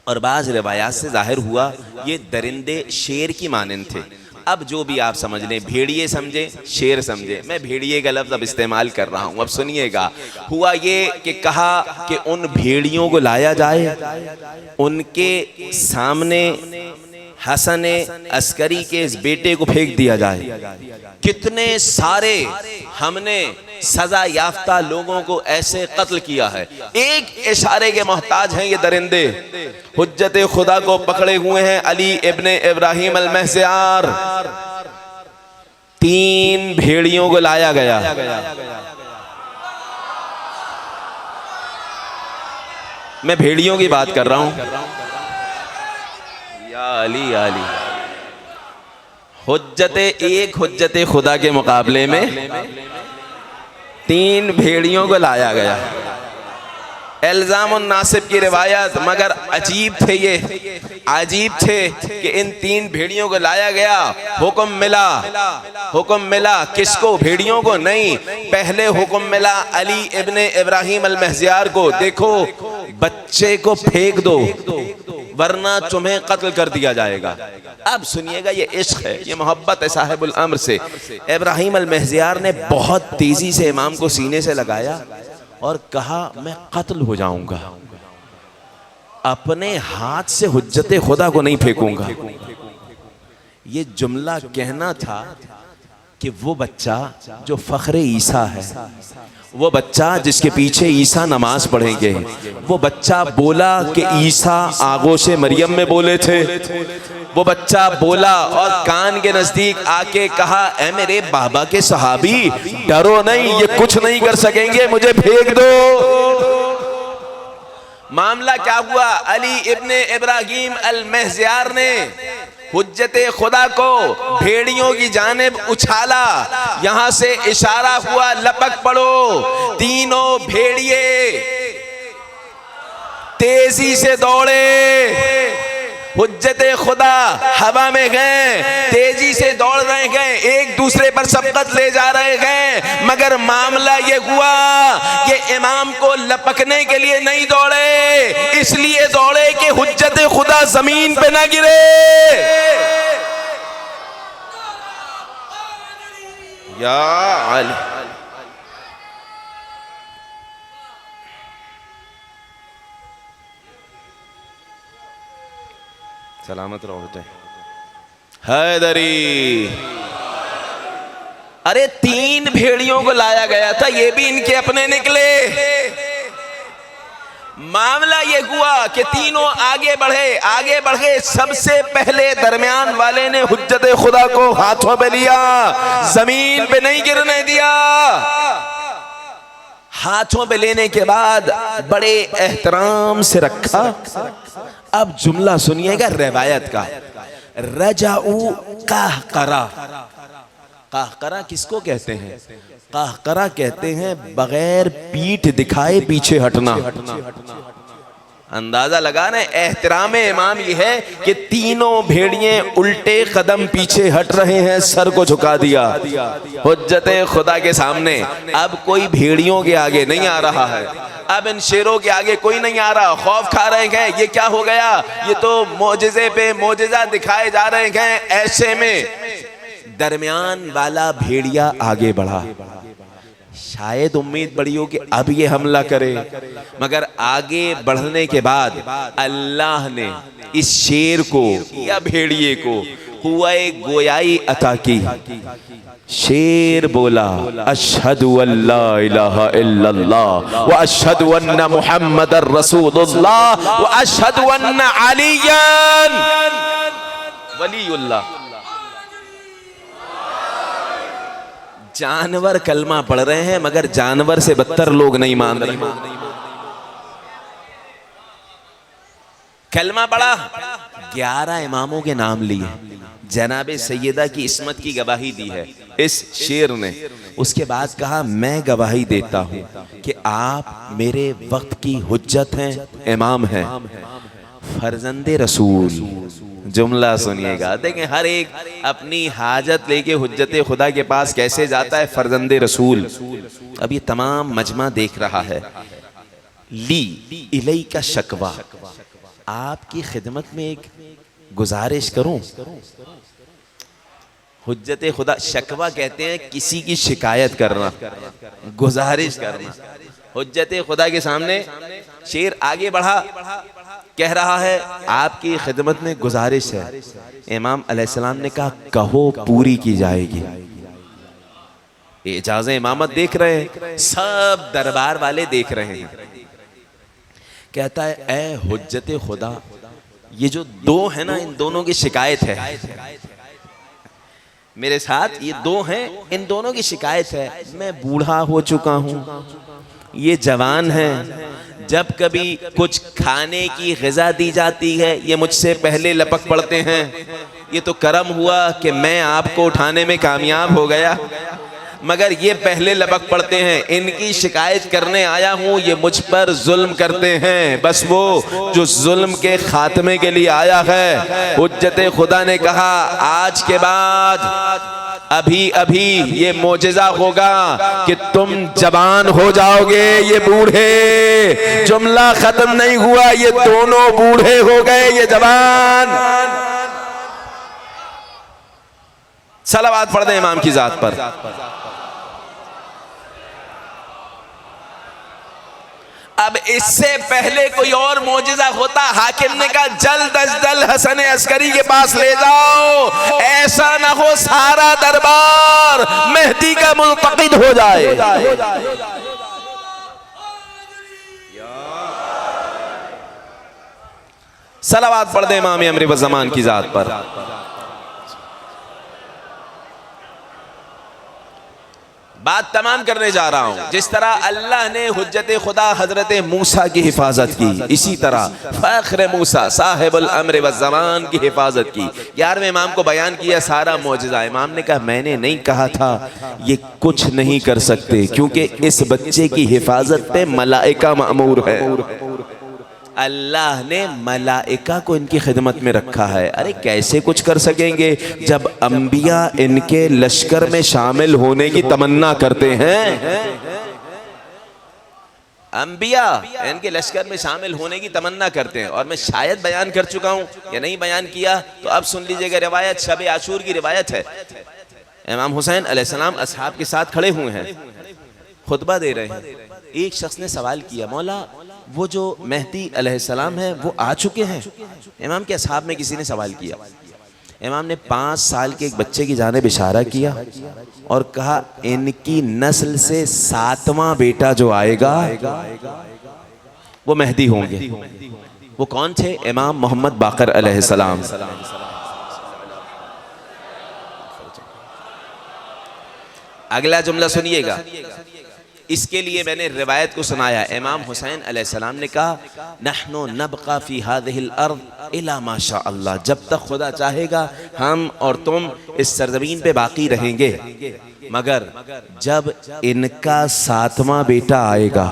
और बाज रिवायात से जाहिर हुआ ये दरिंदे शेर की मानंद थे। अब जो भी आप समझ लें, भेड़िए समझे शेर समझे, मैं भेड़िए का लफ्ज़ अब इस्तेमाल कर रहा हूँ। अब सुनिएगा, हुआ ये कि कहा कि उन भेड़ियों को लाया जाए, उनके सामने हसन अस्करी के इस बेटे को फेंक दिया जाए। कितने सारे हमने सजा याफ्ता लोगों को ऐसे कत्ल किया है, एक इशारे के मोहताज हैं ये दरिंदे। हुज्जत खुदा को पकड़े हुए हैं अली इब्ने इब्राहिम अल महज़ियार। 3 भेड़ियों को लाया गया। मैं भेड़ियों की बात कर रहा हूं। अली अली हुज्जत खुदा के मुकाबले में 3 भेड़ियों को लाया गया। इल्जामुन नासिब की रिवायत, मगर अजीब थे ये, अजीब थे कि इन 3 भेड़ियों को लाया गया। हुक्म मिला किसको? भेड़ियों को नहीं, पहले हुक्म मिला अली इब्ने इब्राहिम अल महज़ियार को, देखो बच्चे को फेंक दो वरना तुम्हें कत्ल कर दिया जाएगा। अब सुनिएगा, ये इश्क है, ये मोहब्बत है साहिबुल अम्र से। इब्राहिम अल महज़ियार ने बहुत तेजी से इमाम को सीने से लगाया और कहा मैं कत्ल हो जाऊंगा, अपने हाथ से हुज्जत खुदा को नहीं फेंकूंगा। ये जुमला कहना था कि वो बच्चा जो फख्रे ईसा है, वो बच्चा जिसके पीछे ईसा नमाज पढ़ेंगे, वो बच्चा बोला कि ईसा आगोशे मरियम में बोले थे। वो बच्चा बोला और कान के नजदीक आके कहा, ऐ मेरे बाबा के सहाबी डरो नहीं, ये कुछ नहीं कर सकेंगे, मुझे फेंक दो। मामला क्या हुआ? अली इब्ने इब्राहिम अल महज़ियार ने हुज्जत खुदा को भेड़ियों की जानिब उछाला, यहां से इशारा हुआ लपक पड़ो। तीनों भेड़िए तेजी से दौड़े, हुज्जत खुदा हवा में गए, तेजी से दौड़ रहे गए, एक दूसरे पर सबकत ले जा रहे गए, मगर मामला ये हुआ कि इमाम को लपकने के लिए नहीं दौड़े, इसलिए दौड़े कि हुज्जत खुदा जमीन पे ना गिरे। या अली सलामत रहो बेटे। हैदरी, अरे 3 भेड़ियों को लाया गया था, ये भी इनके अपने निकले। मामला ये हुआ कि तीनों आगे बढ़े, सबसे पहले दरमियान वाले ने हुज्जत खुदा को हाथों पे लिया, जमीन पे नहीं गिरने दिया। हाथों पे लेने के बाद बड़े एहतराम से रखा। अब जुमला सुनिएगा रिवायत का, रजाऊ कहकरा। कहकरा किसको कहते हैं? कहकरा कहते हैं बगैर पीठ दिखाए पीछे हटना। अंदाजा लगा रहे, एहतराम इमाम ये है कि तीनों भेड़िए उल्टे कदम पीछे हट रहे हैं, सर को झुका दिया हुज्जत खुदा के सामने। अब कोई भेड़ियों के आगे नहीं आ रहा है, अब इन शेरों के आगे कोई नहीं आ रहा, खौफ खा रहे हैं, ये क्या हो गया, ये तो मोजिज़े पे मोजिज़ा दिखाए जा रहे हैं। ऐसे में दरमियान वाला भेड़िया आगे बढ़ा, शायद उम्मीद बड़ी हो कि अब ये हमला करे, मगर आगे बढ़ने के बाद अल्लाह ने इस शेर को या भेड़िए को हुआ एक गोयाई अता की। शेर बोला, अशहदु अल्ला इलाहा इल्लल्लाह व अशहदु अन्ना मुहम्मदर रसूलुल्लाह व अशहदु अन्ना अलियन वलीउल्लाह। जानवर कलमा पढ़ रहे हैं मगर जानवर से बदतर लोग नहीं मान रहे। कलमा पढ़ा, 11 इमामों के नाम लिए, जनाबे सैयदा की इस्मत की गवाही दी है इस शेर ने। उसके बाद कहा मैं गवाही देता हूं कि आप मेरे वक्त की हुज्जत हैं, इमाम हैं, फर्जंदे रसूल। जुमला सुनिएगा, देखें हर एक अपनी हाजत लेके हुज्जत खुदा के पास कैसे जाता है, फर्जंदे रसूल। अब ये तमाम मजमा देख रहा है। ली इलई का शकवा, आपकी खिदमत में एक गुजारिश करूं। हुज्जत खुदा, शकवा कहते हैं किसी की शिकायत करना, गुजारिश करना। हुज्जत खुदा के सामने शेर आगे बढ़ा, कह रहा है आपकी खिदमत में गुजारिश है। इमाम अलैहिस्सलाम ने कहा कहो पूरी की जाएगी। एजाज़े इमामत देख रहे हैं, सब दरबार वाले देख रहे हैं। कहता है ए हुज्जत खुदा, ये जो दो है ना, इन दोनों की शिकायत है मेरे साथ, ये दो हैं, इन दोनों की शिकायत है। मैं बूढ़ा हो चुका हूं, ये जवान हैं। जब कभी कुछ खाने की ग़िज़ा दी जाती है ये मुझसे पहले लपक पड़ते हैं। ये तो करम हुआ कि मैं आपको उठाने में कामयाब हो गया, मगर ये पहले लपक पड़ते हैं। इनकी शिकायत करने आया हूँ, ये मुझ पर जुल्म करते हैं। बस वो जो जुल्म के खात्मे के लिए आया है। हुज्जत खुदा ने कहा आज के बाद अभी अभी ये मोजिज़ा होगा कि तुम जवान हो जाओगे, ये बूढ़े। जुमला खत्म नहीं हुआ, ये दोनों बूढ़े हो गए, ये जवान। सलावत पढ़ दे इमाम की जात पर। अब इससे पहले कोई और मोजिज़ा होता, हाकिम ने कहा जल्द अज जल्द हसन अस्करी के पास ले जाओ, ऐसा ना हो सारा दरबार मेहदी का मुंतकिद हो जाए। सलावत पढ़ दे इमाम अमर व ज़मान की जात पर। बात तमाम करने जा रहा हूं। जिस तरह अल्लाह ने हुज्जत खुदा हजरत मूसा की हिफाजत की, इसी तरह फ़ख्र मूसा साहिबुल अम्र व ज़मान की हिफाजत की। 11वें इमाम को बयान किया सारा मौजज़ा। इमाम ने कहा मैंने नहीं कहा था ये कुछ नहीं कर सकते, क्योंकि इस बच्चे की हिफाजत पे मलाइका मामूर है। अल्लाह ने मलाइका को इनकी खिदमत में रखा है। अरे कैसे कुछ कर सकेंगे जब अंबिया इनके लश्कर में शामिल होने की तमन्ना करते हैं। अंबिया इनके लश्कर में शामिल होने की तमन्ना करते हैं। और मैं शायद बयान कर चुका हूं या नहीं बयान किया तो अब सुन लीजिएगा। रिवायत शब आशूर की रिवायत है। इमाम हुसैन अलैहिस्सलाम असहाब के साथ खड़े हुए हैं, खुतबा दे रहे हैं। एक शख्स ने सवाल किया मौला वो जो मेहदी अलैहिस्सलाम है वो आ चुके हैं? इमाम के असहाब में किसी ने सवाल किया। इमाम ने 5 साल के एक बच्चे की जानिब इशारा किया और कहा इनकी नस्ल से 7वां बेटा जो आएगा वो मेहदी होंगे। वो कौन थे? इमाम मोहम्मद बाकर अलैहिस्सलाम। अगला जुमला सुनिएगा। इसके लिए मैंने रिवायत को सुनाया। इमाम हुसैन अलैहिस्सलाम ने कहा नहनु नबका फी हादिहिल अर्द इला माशा अल्लाह, जब तक खुदा चाहेगा हम और तुम इस सरजमीन पे बाकी रहेंगे, मगर जब इनका 7वां बेटा आएगा,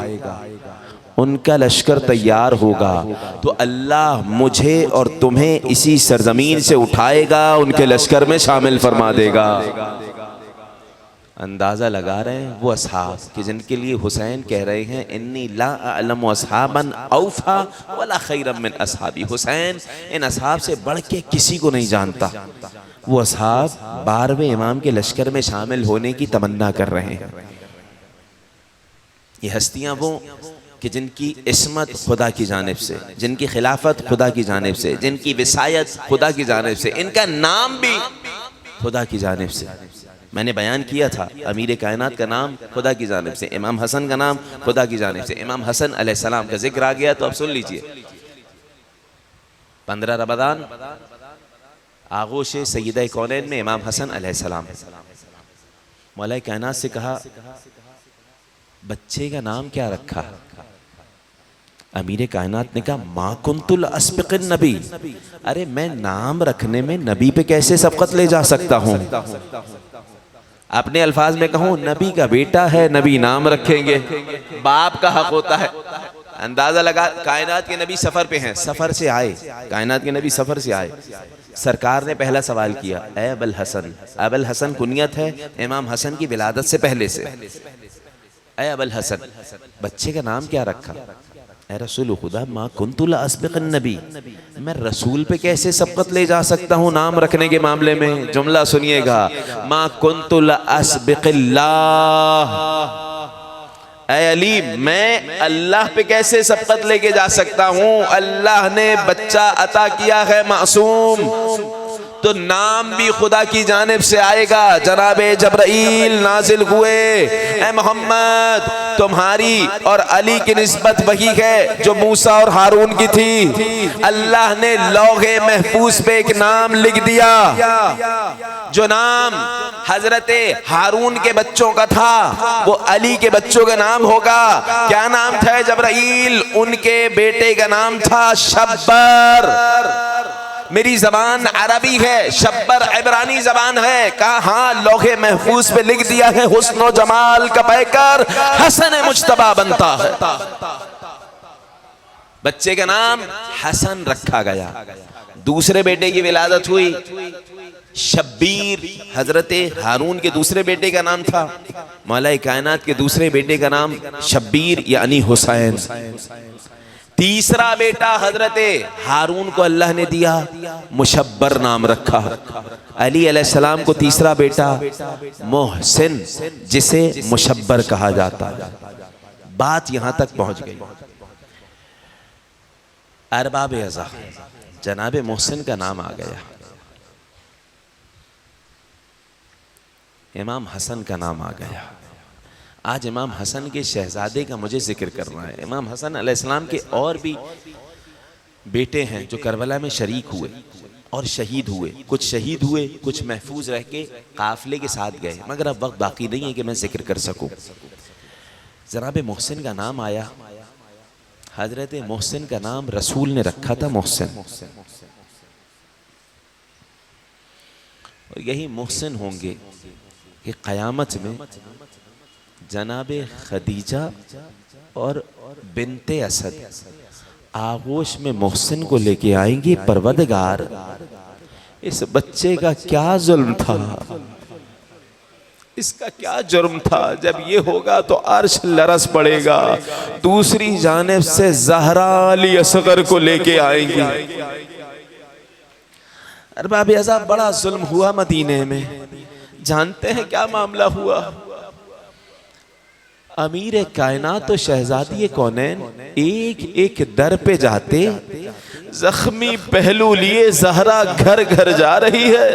उनका लश्कर तैयार होगा, तो अल्लाह मुझे और तुम्हें इसी सरजमीन से उठाएगा, उनके लश्कर में शामिल फरमा देगा। अंदाज़ा लगा रहे हैं वो असहाब कि जिनके लिए हुसैन कह रहे हैं इन्नी ला अअलमु असहाबन औफा वला खैरम मिन असहाबी। हुसैन इन असहाब से बढ़ के किसी को नहीं जानता। वो असहाब 12वें इमाम के लश्कर में शामिल होने की तमन्ना कर रहे हैं। ये हस्तियां वो कि जिनकी इस्मत खुदा की जानिब से, जिनकी खिलाफत खुदा की जानिब से, जिनकी विसायत खुदा की जानिब से, इनका नाम भी खुदा की जानिब से। मैंने बयान किया था अमीर कायनात का नाम खुदा की जानिब से, इमाम हसन का नाम खुदा की जानिब से। इमाम हसन अलैहिस्सलाम का जिक्र आ गया तो अब सुन लीजिए। 15 रमज़ान आगोश सय्यदा कौनैन में इमाम हसन अलैहिस्सलाम। मौला कायनात से कहा बच्चे का नाम क्या रखा? अमीर कायनात ने कहा मा कुंतुल अस्बिक़िन नबी। अरे मैं नाम रखने में नबी पे कैसे सबकत ले जा सकता हूँ? अपने अल्फाज में कहूँ, नबी का बेटा है, नबी नाम रखेंगे, बाप का हक होता है। अंदाजा लगा, कायनात के नबी सफर पे हैं, सफर से आए, कायनात के नबी सफर से आए। सरकार ने पहला सवाल किया, ए अबुल हसन। अबुल हसन कुनियत है इमाम हसन की विलादत से पहले से। ए अबुल हसन, बच्चे का नाम क्या रखा? ए रसूल खुदा मा कुंतु अस्बिक़िन नबी, मैं रसूल पे कैसे सबकत ले जा सकता हूँ नाम रखने के मामले में? जुमला सुनिएगा, मा कुंतु अस्बिक़िल्लाह। ऐ अली, मैं अल्लाह पे कैसे सबकत लेके जा सकता हूँ? अल्लाह ने बच्चा अता किया है मासूम, तो नाम भी खुदा की जानिब से आएगा। जनाबे जबराइल नाजिल हुए, ऐ मोहम्मद तुम्हारी और अली की निस्बत वही है जो मूसा और हारून की थी। अल्लाह ने लौहे महफूज पे एक नाम लिख दिया, जो नाम हजरते हारून के बच्चों का था वो अली के बच्चों का नाम होगा। क्या नाम था जबराइल? उनके बेटे का नाम था शब्बर। मेरी जबान अरबी है, शब्बर इब्रानी जबान है। कहा हाँ, लौहे महफूज पे लिख दिया है, हुस्न और जमाल का पैकर हसन मुज्तबा बनता है। बच्चे का नाम हसन रखा गया। दूसरे बेटे की विलादत हुई, शब्बीर, हजरते हारून के दूसरे बेटे का नाम था। मौला कायनात के दूसरे बेटे का नाम शब्बीर यानी हुसैन। तीसरा बेटा हजरते हारून को अल्लाह ने दिया, मुशब्बर नाम रखा। अली अलैहिस्सलाम को तीसरा बेटा मोहसिन, जिसे मुशब्बर कहा जाता। बात यहां तक पहुंच गई। अरबाब अज़ा जनाबे मोहसिन का नाम आ गया, इमाम हसन का नाम आ गया। आज इमाम हसन के शहजादे का मुझे जिक्र करना है। इमाम हसन अलैहिस्सलाम के और भी बेटे हैं जो करबला में शरीक हुए और शहीद हुए। कुछ शहीद हुए, कुछ महफूज रह के काफिले के साथ गए, मगर अब वक्त बाकी नहीं है कि मैं जिक्र कर सकूं। जनाब मोहसिन का नाम आया। हजरत मोहसिन का नाम रसूल ने रखा था मोहसिन, और यही मोहसिन होंगे कि क़यामत में जनाबे खदीजा और बिनते असद आगोश में मोहसिन को लेके आएंगी। परवरदिगार, इस बच्चे का क्या जुल्म था, इसका क्या जुर्म था? जब ये होगा तो अर्श लरस पड़ेगा। दूसरी जानिब से ज़हरा अली असगर को लेके आएंगी। अरबाब अज़ा, बड़ा जुल्म हुआ मदीने में। जानते हैं क्या मामला हुआ? अमीर कायनात तो शहजादी कौनैन एक एक दर पे जाते, जख्मी पहलू लिए ज़हरा घर घर जा रही है,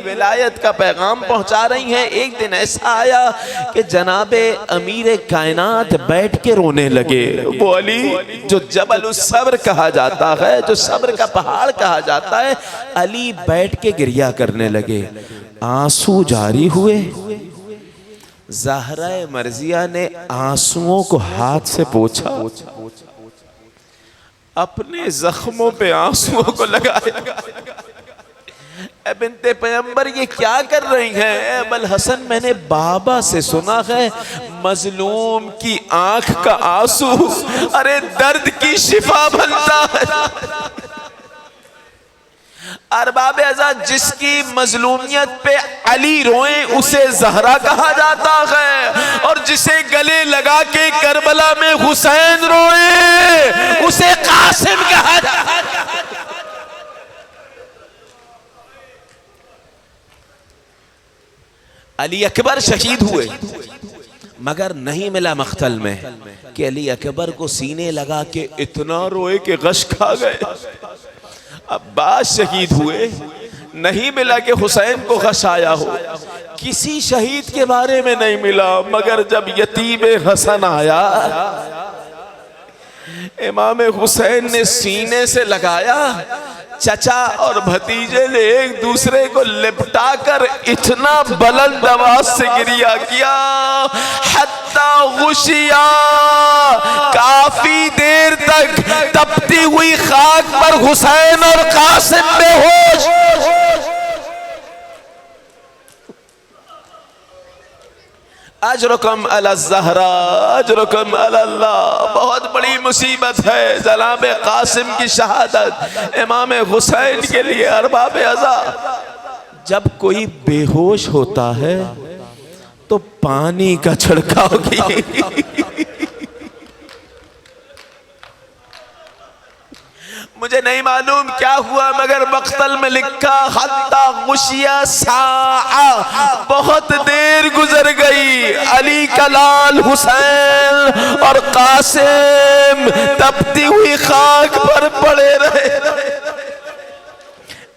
विलायत का पैगाम पहुंचा रही है। एक दिन ऐसा आया कि जनाबे अमीर कायनात बैठ के रोने लगे। वो अली जो जबल सब्र कहा जाता है, जो सब्र का पहाड़ कहा जाता है, अली बैठ के गिरिया करने लगे। आंसू जारी हुए। ज़हरा मर्जिया ने आंसुओं को हाथ से पोंछा, अपने जख्मों पे आंसुओं को लगाया। ए बिन्ते पैगंबर, ये क्या कर रही हैं? अबुल हसन, मैंने बाबा से सुना है मजलूम की आंख का आंसू अरे दर्द की शिफा बनता है। अरबाब अज़ा, जिसकी मजलूमियत पे अली रोए उसे ज़हरा कहा जाता है, और जिसे गले लगा के करबला में हुसैन रोए उसे कासिम कहा जाता है। अली अकबर शहीद हुए, मगर नहीं मिला मख्तल में कि अली अकबर को सीने लगा के इतना रोए कि गश खा गए। अब्बास शहीद हुए, नहीं मिला कि हुसैन को गश आया हो। किसी शहीद के बारे में नहीं मिला, मगर जब यतीम हसन आया, इमाम हुसैन ने सीने से लगाया, चचा और भतीजे ने एक दूसरे को लिपटा कर इतना बुलंद आवाज से गिरिया किया, हत्ता गुशिया, काफी देर तक तपती हुई खाक पर हुसैन और कासिम बेहोश। अजरुकम अला ज़हरा अजरुकम अल्लाह। बहुत बड़ी मुसीबत है जनाब कासिम की शहादत इमाम हुसैन के लिए अरबाब अज़ा। जब कोई बेहोश होता है तो पानी का छिड़काव की मुझे नहीं मालूम क्या हुआ, मगर मक्तल में लिखा हत्ता गुशिया साआ, बहुत देर गुजर गई। अली का लाल हुसैन और कासिम तपती हुई खाक पर पड़े रहे।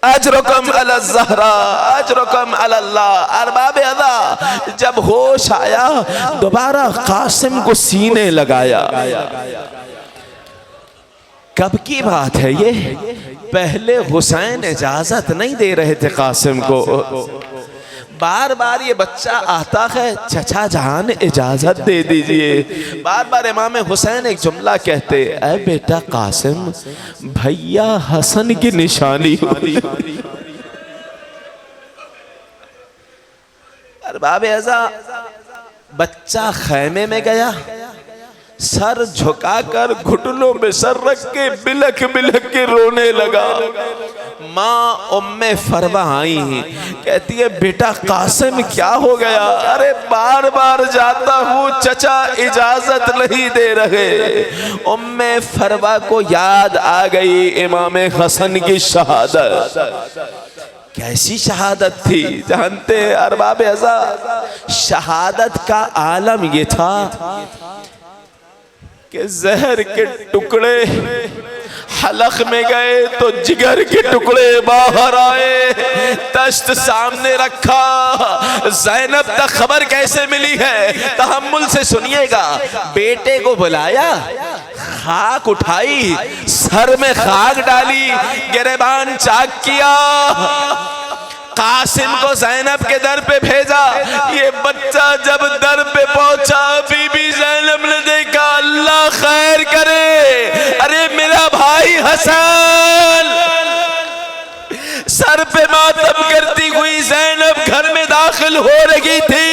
अजरुकम अला ज़हरा अजरुकम अल्लाह। अरबाब अज़ा जब होश आया दोबारा कासिम को सीने लगाया। कब की बात है ये? पहले हुसैन इजाजत नहीं दे रहे थे कासिम को, बार बार ये बच्चा आता है, चचा जान इजाजत दे दीजिए। बार बार इमाम हुसैन एक जुमला कहते, ऐ बेटा कासिम, भैया हसन की निशानी हुई। अरबाब अज़ा बच्चा खैमे में गया, सर झुकाकर घुटनों में सर रख के बिलख बिलख के रोने लगा। माँ उम्मे फरवा आई, कहती है बेटा कासिम क्या हो गया? अरे बार बार जाता हूँ चचा इजाजत नहीं दे रहे। उम्मे फरवा को याद आ गई इमाम हसन की शहादत। कैसी शहादत थी जानते हैं अरबाब अज़ा? शहादत का आलम ये था कि जहर के टुकड़े हलक में गए तो जिगर के टुकड़े बाहर आए। तश्त सामने रखा। ज़ैनब तक खबर कैसे मिली है? तहम्मुल से सुनिएगा। बेटे को बुलाया, खाक उठाई, सर में खाक डाली, गिरेबान चाक किया, कासिम को ज़ैनब के दर पे भेजा। ये बच्चा जब दर पे पहुंचा, बीबी ज़ैनब ने देखा, अल्लाह खैर करे, अरे मेरा भाई हसन। सर पे मातम करती हुई ज़ैनब घर में दाखिल हो रही थी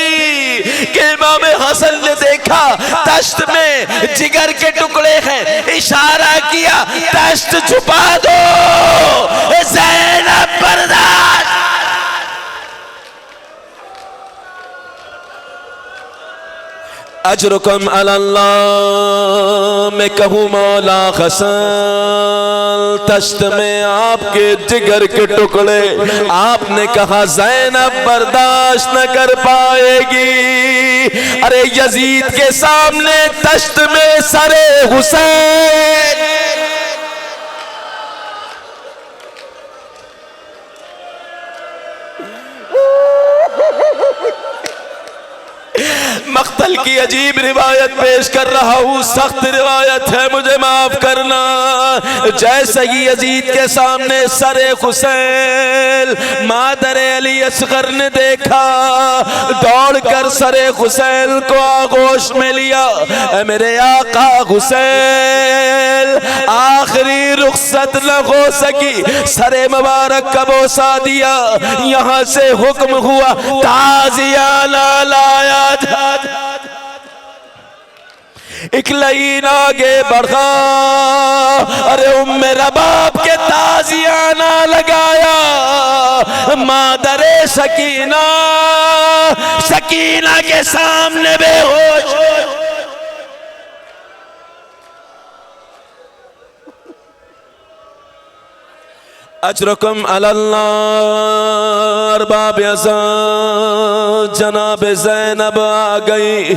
कि इमाम हसन ने देखा तश्त में जिगर के टुकड़े हैं। इशारा किया, तश्त छुपा दो। ज़ैनब बर्दाश्त। अजरुकम अल्लाह। मैं कहूँ मौला हसन, तश्त में आपके जिगर के टुकड़े, आपने कहा ज़ैनब बर्दाश्त न कर पाएगी। अरे यजीद के सामने तश्त में सरे हुसैन। मक्तल की अजीब रिवायत पेश कर रहा हूँ, सख्त रिवायत है, मुझे माफ करना। जैसे ही यजीद के सामने सरे हुसैन, मादर अली असगर ने देखा, दौड़कर सरे हुसैन को आगोश में लिया। मेरे आका हुसैन, आखिरी रुखसत न हो सकी, सरे मुबारक का बोसा दिया। यहाँ से हुक्म हुआ, ताज़ियाना लाया जा। इकलाइन आगे बढ़ा, अरे उम्मे रबाब के ताज़ियाना लगाया। मादरे सकीना, सकीना के सामने बेहोश। अजरुकम अल्लाह। अरबाब अज़ा जनाब ज़ैनब आ गई।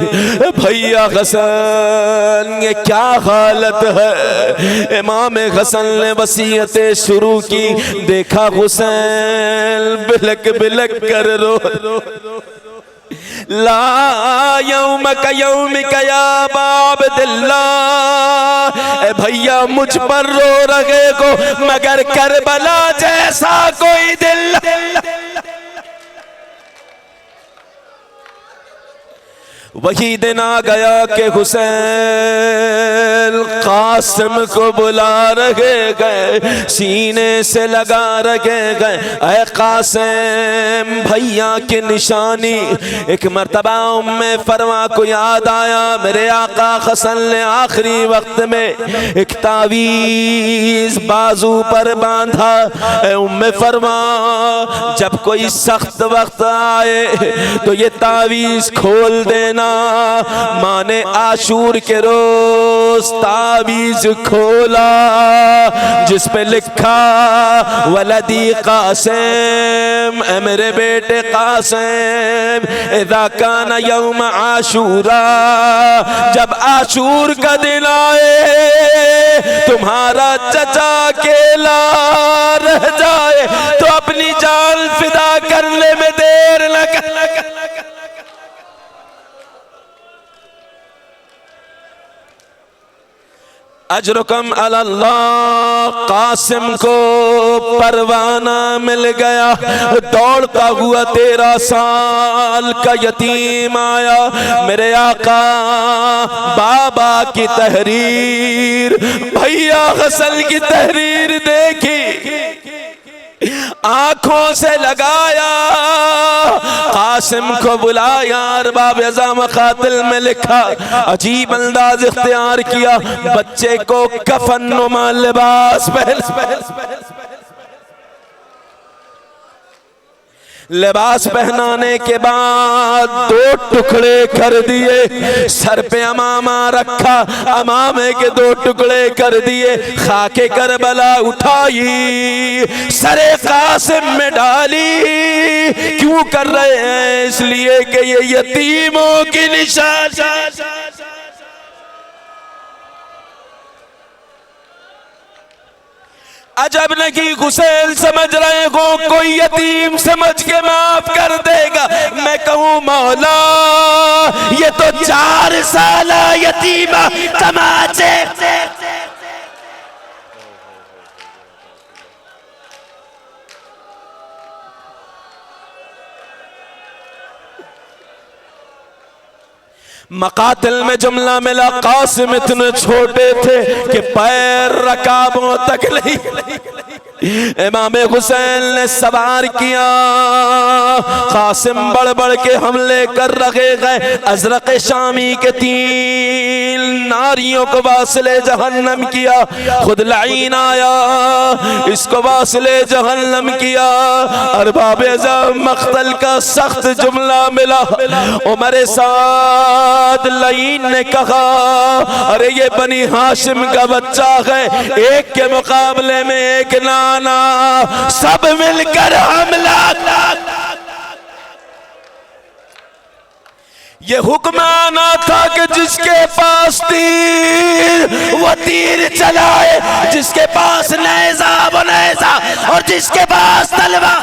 भैया हसन, ये क्या हालत है? इमाम हसन ने वसीयतें शुरू की। देखा हुसैन बिलक बिलक कर रो। ला यौमक यौमिक या अब्दुल्लाह, भैया मुझ पर रो रहे को मगर करबला जैसा कोई दिल। वही दिन आ गया कि हुसैन कासिम को बुला रखे गए, सीने से लगा रखे गए। ऐ कासिम भैया की निशानी। एक मर्तबा उम्मे फरमा को याद आया, मेरे आका हसन ने आखिरी वक्त में एक तावीज बाजू पर बांधा। उम्मे फरमा जब कोई सख्त वक्त आए तो ये तावीज खोल देना। माँ ने आशूर के रोज तावीज खोला जिस पे लिखा वलदी कासिम, मेरे बेटे कासिम, इज़ा काना यौम आशूरा, जब आशूर का दिन आए तुम्हारा चचा अकेला रह जाए तो अपनी जान फिदा करने में देर न कर। अजरुकम अल्लाह। कासिम को परवाना मिल गया। दौड़ता हुआ 13 साल का यतीम आया। मेरे आका बाबा की तहरीर, भैया हसन की तहरीर देखी, आंखों से लगाया, कासिम को बुलाया, अरबाब अज़ाम क़ातिल में लिखा, अजीब अंदाज इख्तियार किया, बच्चे को कफन नुमा लिबास लिबास पहनाने के बाद 2 टुकड़े कर दिए। सर पे अमामा रखा, अमामे के 2 टुकड़े कर दिए। खाके करबला उठाई, सरे कासिम में डाली। क्यों कर रहे हैं? इसलिए कि ये यतीमों की निशानी। अजब नहीं हुसैन समझ रहे हो कोई यतीम समझ के माफ कर देगा। मैं कहूँ मौला ये तो 4 साल यतीमा तमाचे। मकातिल में जुमला मिला, कासिम इतने छोटे थे कि पैर रकाबों तक नहीं। इमाम हुसैन ने सवार किया, कासिम बढ़ बढ़ के हमले कर रहे गए। अजरक शामी के 3 नारियों को वासिले जहन्नम किया। खुद लाइन आया, इसको वासिले जहन्नम किया। अरबाब अज़म मख्तल का सख्त जुमला मिला। उमर साद लाइन ने कहा, अरे ये बनी हाशिम का बच्चा है, एक के मुकाबले में एक नाना, सब मिलकर हमला। ये हुक्म आना था कि जिसके पास तीर वो तीर चलाए, जिसके पास नेज़ा वो नेज़ा, और जिसके पास तलवार।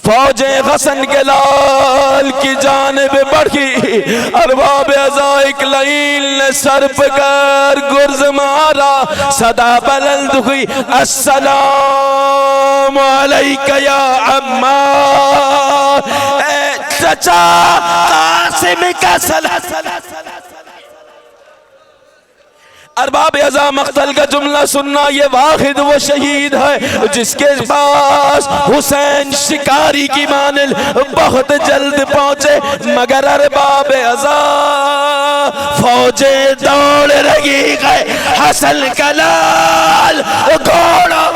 फौजें हसन के लाल की जानिब बढ़ी। अरबाब अज़ाइक लाइन ने सर पकड़ गुर्ज मारा। सदा बुलंद हुई, अस्सलामु अलैका या अम्मा, चचा कासिम का सलाम। अरबाब अज़ाम मख्तल का जुमला सुनना, ये वाहिद वो शहीद है जिसके पास हुसैन शिकारी की मानिल बहुत जल्द पहुंचे। मगर अरबाब अज़ाम फौजे दौड़ रही गए, हसन का लाल घोड़ा।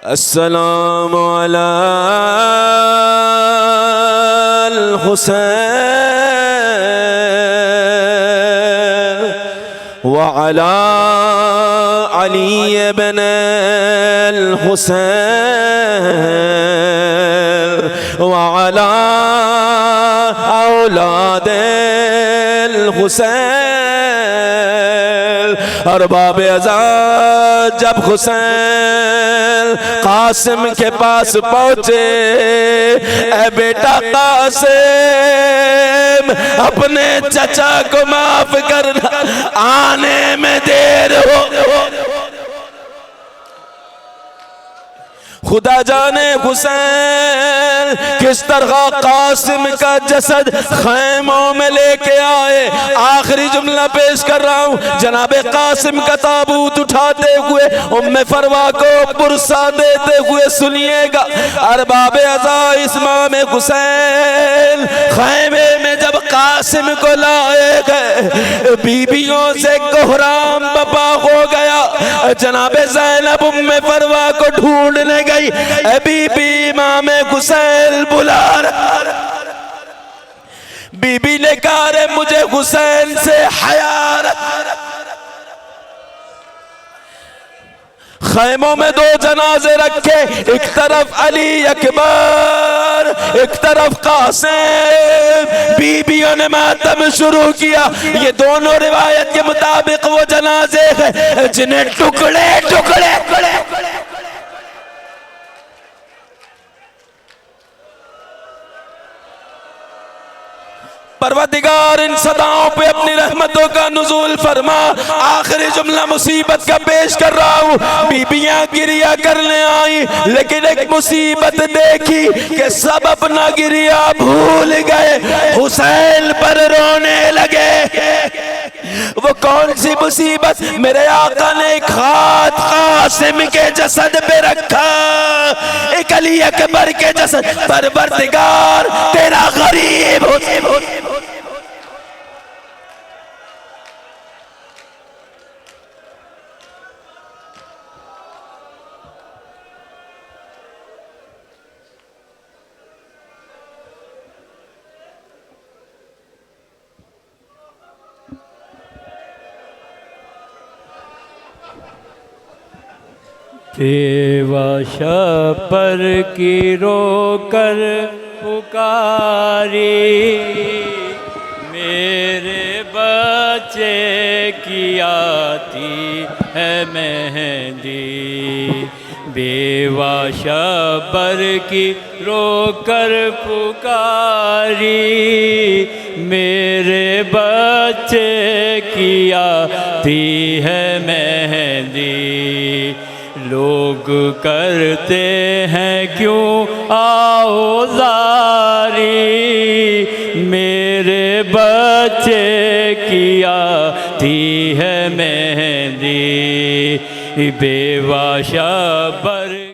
अस्सलामु अला हुसैन व अला अली इब्न हुसैन व अला औलाद हुसैन। और बाब अज़ा जब हुसैन कासिम के पास पहुंचे, ए बेटा कासिम अपने चचा को माफ करना, आने में देर हो। खुदा जाने हुसैन किस तरह कासिम का जसद खैमों में लेके आए। आखिरी जुमला पेश कर रहा हूँ, जनाबे कासिम का ताबूत उठाते हुए उम्मे फरवा को पुरसा देते हुए सुनिएगा। अरबाबे अज़ा इस्माम हुसैन खैमे में जब कासिम को लाए गए, बीबियों से कोहराम बपा हो गया। जनाबे ज़ैनब उम्मे फरवा को ढूंढने गई, बीबी इमाम हुसैन बुला रहा। बीबी ने कहा मुझे हुसैन से हया। खैमों में दो जनाजे रखे, एक तरफ अली अकबर, एक तरफ कासिम। बीबियों ने मातम शुरू किया। ये दोनों रिवायत के मुताबिक वो जनाजे हैं जिन्हें टुकड़े टुकड़े परवरदिगार इन सदाओं पे अपनी रहमतों का नुज़ूल फरमा। आखिरी जुमला मुसीबत का पेश कर रहा हूँ। बीबियां गिरिया करने आई, लेकिन एक मुसीबत देखी कि सब अपना गिरिया भूल गए, हुसैन पर रोने लगे। वो कौन सी मुसीबत? मेरे आका ने एक हाथ कासिम के जसद पे रखा, एक अली अकबर के जसद। परवरदिगार तेरा गरीब बेवाशा पर की रोकर पुकारी, मेरे बच्चे की आती है मेहंदी। बेवाशा पर की रोकर पुकारी, मेरे बच्चे की आती है मेहंदी। लोग करते हैं क्यों आज़ारी, मेरे बच्चे की आती है मेहंदी। बेवाशा पर